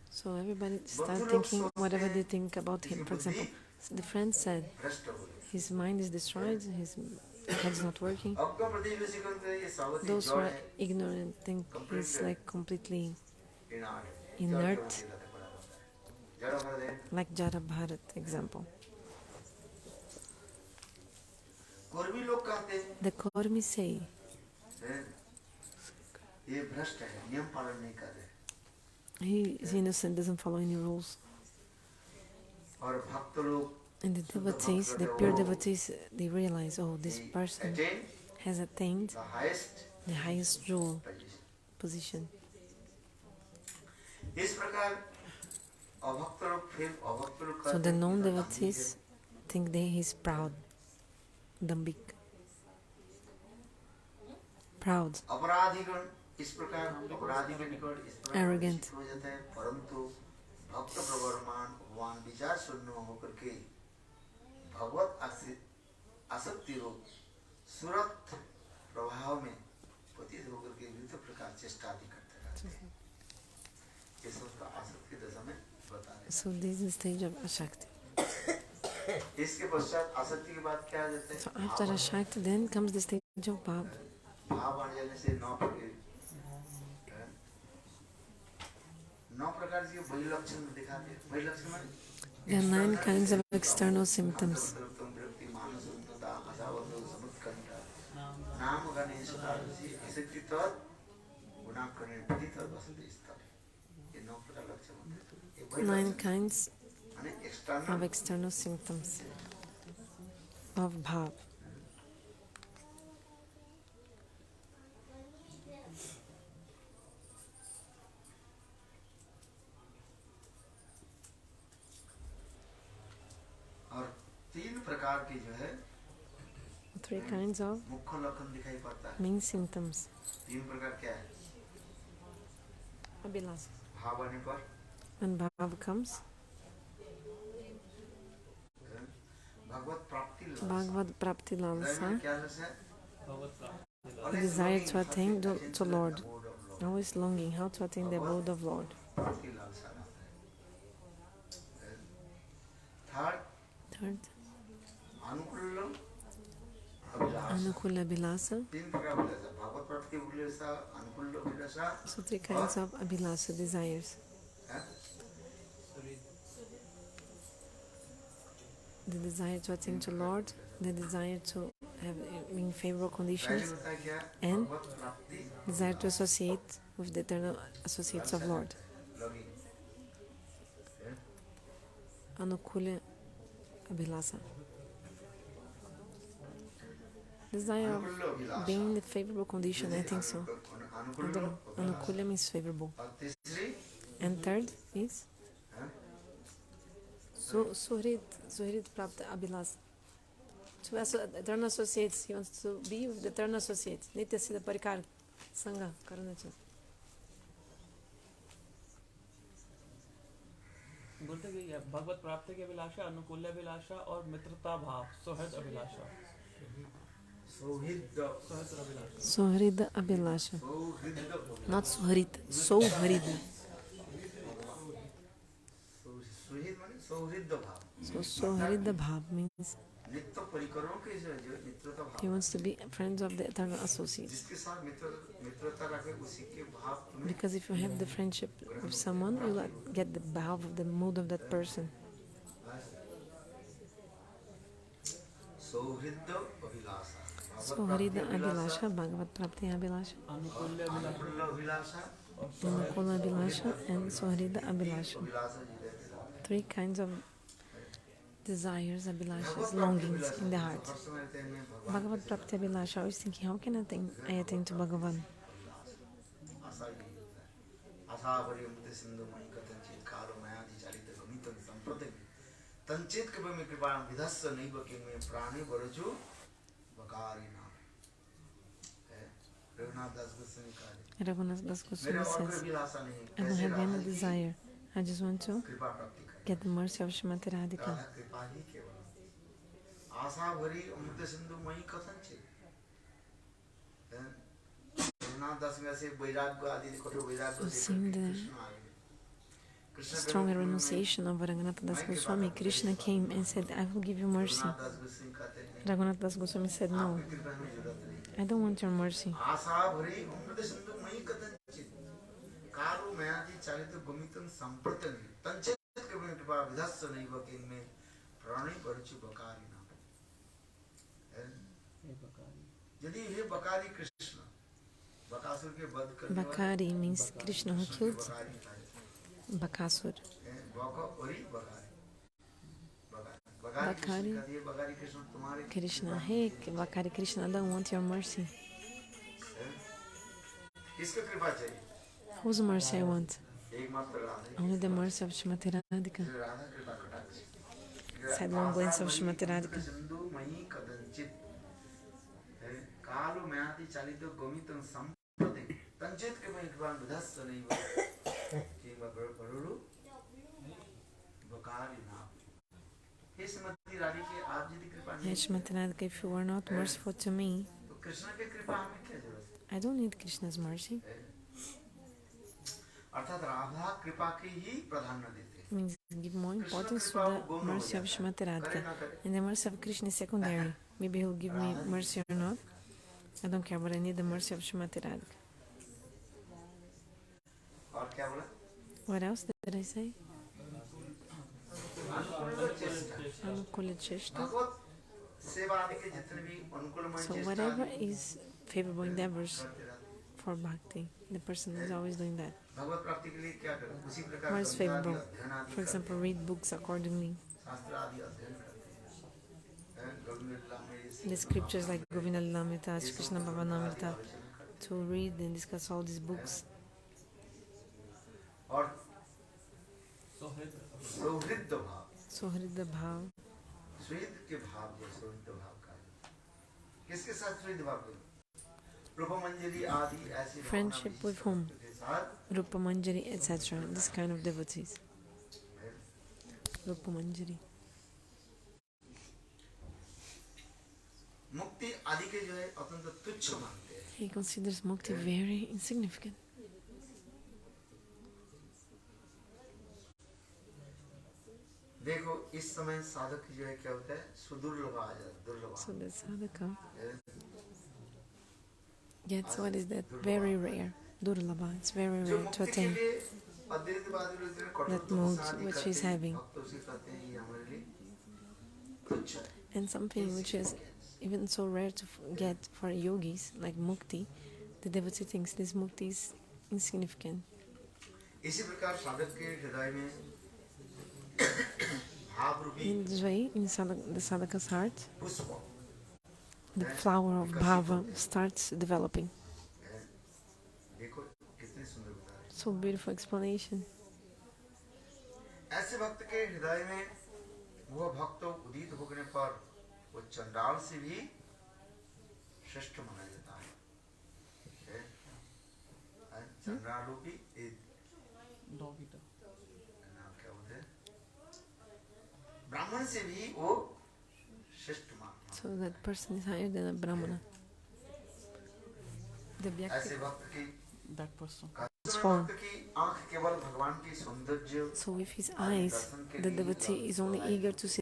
[SPEAKER 2] So everybody start thinking whatever they think about him. For example, the friend said his mind is destroyed, his head's not working. Those who are ignorant think he's like completely inert, like Jara-Bharat example. The Kormi say he is innocent, doesn't follow any rules.
[SPEAKER 1] और भक्त लोग
[SPEAKER 2] And the devotees, the pure devotees, they realize, oh, this person has attained the highest jewel position. So the non-devotees think that he is proud, dambik, proud, arrogant. So this is the stage of Ashakti. So after Ashakti, then comes the stage of Bhav. There are 9 kinds of external symptoms. Nine kinds of external symptoms of bhav.
[SPEAKER 1] और 3 प्रकार की जो है
[SPEAKER 2] 3 kinds of
[SPEAKER 1] मुख्य लक्षण दिखाई पड़ता है.
[SPEAKER 2] main symptoms.
[SPEAKER 1] 3 प्रकार क्या है?
[SPEAKER 2] Abhilas.
[SPEAKER 1] भाव आने पर
[SPEAKER 2] When bhav comes, Bhagavad Prapti Lalsa, the desire to attain to Lord, always longing how to attain the abode of Lord. Third, Anukula Abhilasa. So 3 kinds of Abhilasa, desires. The desire to attain to Lord, the desire to have in favorable conditions, and desire to associate with the eternal associates of Lord. Anukula Abhilasa. Desire of being in the favorable condition, I think so. I don't know. Anukula means favorable. And third is Suhrit Prapta Abhilas. To eternal associates, he wants to be with the eternal associates. Nitya Siddha Parikar Sangha Karanacha.
[SPEAKER 3] बोलते कि भगवत प्राप्ति की अभिलाषा, अनुकूल्य अभिलाषा और मित्रता भाव, सौहृद अभिलाषा.
[SPEAKER 2] Suhrid Abhilasha. Not Suhrit, Suhrid. So Suhrid Bhav means he wants to be friends of the eternal associates. Because if you have the friendship with someone, you will get the bhav of the mood of that person. Suhrida Abhilasha, Bhagavad Prapti Abhilasha, Anukula Abhilasha, and Suhrida Abhilasha. 3 kinds of desires, abhilashas, longings in the heart. Bhagavad Prapti Abhilasha, I was thinking, how can I attain to Bhagavan? Raghunath Das Goswami says, I don't have any desire. I just want to get the mercy of Srimati Radhika. So seeing the stronger renunciation of Raghunath Das Goswami, Krishna came and said, I will give you mercy. Raghunath Das Goswami said, no, I don't want your mercy. Bakari means Krishna who killed Bakasur.
[SPEAKER 1] बगारी
[SPEAKER 2] Bakari
[SPEAKER 1] Krishna का दिए, बगारी कृष्ण तुम्हारे
[SPEAKER 2] Krishna,
[SPEAKER 1] कृपा
[SPEAKER 2] hey
[SPEAKER 1] नहीं।
[SPEAKER 2] Bakari Krishna, I don't want your mercy.
[SPEAKER 1] किसको कृपा चाहिए?
[SPEAKER 2] Whose mercy I want?
[SPEAKER 1] एकमात्र राधा ही
[SPEAKER 2] Only the
[SPEAKER 1] कृपा।
[SPEAKER 2] mercy of Srimati Radhika.
[SPEAKER 1] जो राधा कृपा कटाक्ष।
[SPEAKER 2] Said one glance of
[SPEAKER 1] Asha
[SPEAKER 2] Srimati
[SPEAKER 1] मयि
[SPEAKER 2] Radhika.
[SPEAKER 1] सिंधु मयि कदंचित कालो म्याति चालितो गोमितं संपदे तंचित के मयि कृपा विधस्स नहीं हुआ कि बरुरु बकारी ना। हे श्रीमती रानी के आप यदि कृपा
[SPEAKER 2] Hey
[SPEAKER 1] नहीं
[SPEAKER 2] Srimati Radhika, if you were not merciful to me,
[SPEAKER 1] तो कृष्ण के कृपा हमें क्या जरूरत
[SPEAKER 2] I don't need Krishna's mercy.
[SPEAKER 1] है? अर्थात राधा कृपा की ही प्राधान्य देते हैं।
[SPEAKER 2] Means give more importance to the mercy of Srimati Radhika. And the mercy of Krishna is secondary. Maybe he'll give me mercy or not. I don't care, but I need the mercy of Srimati Radhika.
[SPEAKER 1] और क्या बोला?
[SPEAKER 2] What else did I say?
[SPEAKER 1] अनुकूल चेष्टा।
[SPEAKER 2] Anukula cheshta.
[SPEAKER 1] भगवत सेवा आदि के जितने भी अनुकूलमय
[SPEAKER 2] So
[SPEAKER 1] चेष्टा
[SPEAKER 2] whatever
[SPEAKER 1] आदि
[SPEAKER 2] is favorable endeavors
[SPEAKER 1] करते रहते हैं।
[SPEAKER 2] for bhakti, the person is always doing that.
[SPEAKER 1] भगवत प्राप्ति के लिए क्या करें? उसी प्रकार
[SPEAKER 2] What is
[SPEAKER 1] ग्रंथ आदि
[SPEAKER 2] favorable?
[SPEAKER 1] अध्ययन आदि
[SPEAKER 2] For example, read books accordingly.
[SPEAKER 1] शास्त्र आदि अध्ययन करते हैं। गोविंद लीला में इसी
[SPEAKER 2] The scriptures like Govinda Lamrita, Krishna Bhavanamrita, to read and discuss all these books.
[SPEAKER 1] और सौहृद भाव,
[SPEAKER 2] Sohrida Bhav.
[SPEAKER 1] सुहृद के भाव जो सौहृद भाव का है। किसके साथ सुहृद भाव करें? रूपमंजरी आदि ऐसे
[SPEAKER 2] Friendship with whom?
[SPEAKER 1] के साथ
[SPEAKER 2] Rupa Manjari, etc. This kind of devotees. Rupa Manjari.
[SPEAKER 1] मुक्ति आदि के जो है अत्यंत तुच्छ मानते हैं।
[SPEAKER 2] He considers mukti very insignificant.
[SPEAKER 1] देखो इस समय साधक जो है क्या होता है? सुदुर्लभ आ जाता, दुर्लभ।
[SPEAKER 2] So the sadhaka gets, what is that? Very rare. Durlabha. It's very
[SPEAKER 1] जो
[SPEAKER 2] rare to
[SPEAKER 1] मुक्ति के
[SPEAKER 2] attain
[SPEAKER 1] लिए अद्वैतवादी लोग जो कठोर
[SPEAKER 2] that mood
[SPEAKER 1] तपस्या आदि
[SPEAKER 2] which
[SPEAKER 1] करते
[SPEAKER 2] he's
[SPEAKER 1] हैं,
[SPEAKER 2] having.
[SPEAKER 1] भक्तों से कहते हैं ये हमारे लिए तुच्छ है।
[SPEAKER 2] And something which is even so rare to get for yogis, like mukti, the devotee thinks this mukti is insignificant.
[SPEAKER 1] इसी प्रकार साधक के हृदय में भाव रूपी
[SPEAKER 2] In this way, in the sadhaka's heart,
[SPEAKER 1] पुष्प
[SPEAKER 2] the flower of bhava starts developing.
[SPEAKER 1] देखो कितनी सुंदर बता रहे हैं।
[SPEAKER 2] So beautiful explanation.
[SPEAKER 1] ऐसे भक्त के हृदय में वह भक्त उदित होने पर वो चंडाल से भी श्रेष्ठ माना जाता है। चंडाल रूपी नाम क्या बोलते हैं? ब्राह्मण से भी वो श्रेष्ठ माना।
[SPEAKER 2] So that person is higher than a brahmana. The
[SPEAKER 1] ऐसे
[SPEAKER 2] Vyakti
[SPEAKER 1] भक्त की
[SPEAKER 3] That person.
[SPEAKER 2] form.
[SPEAKER 1] भक्त की आंख केवल भगवान की सौंदर्य
[SPEAKER 2] So with his eyes, the devotee is only eager to see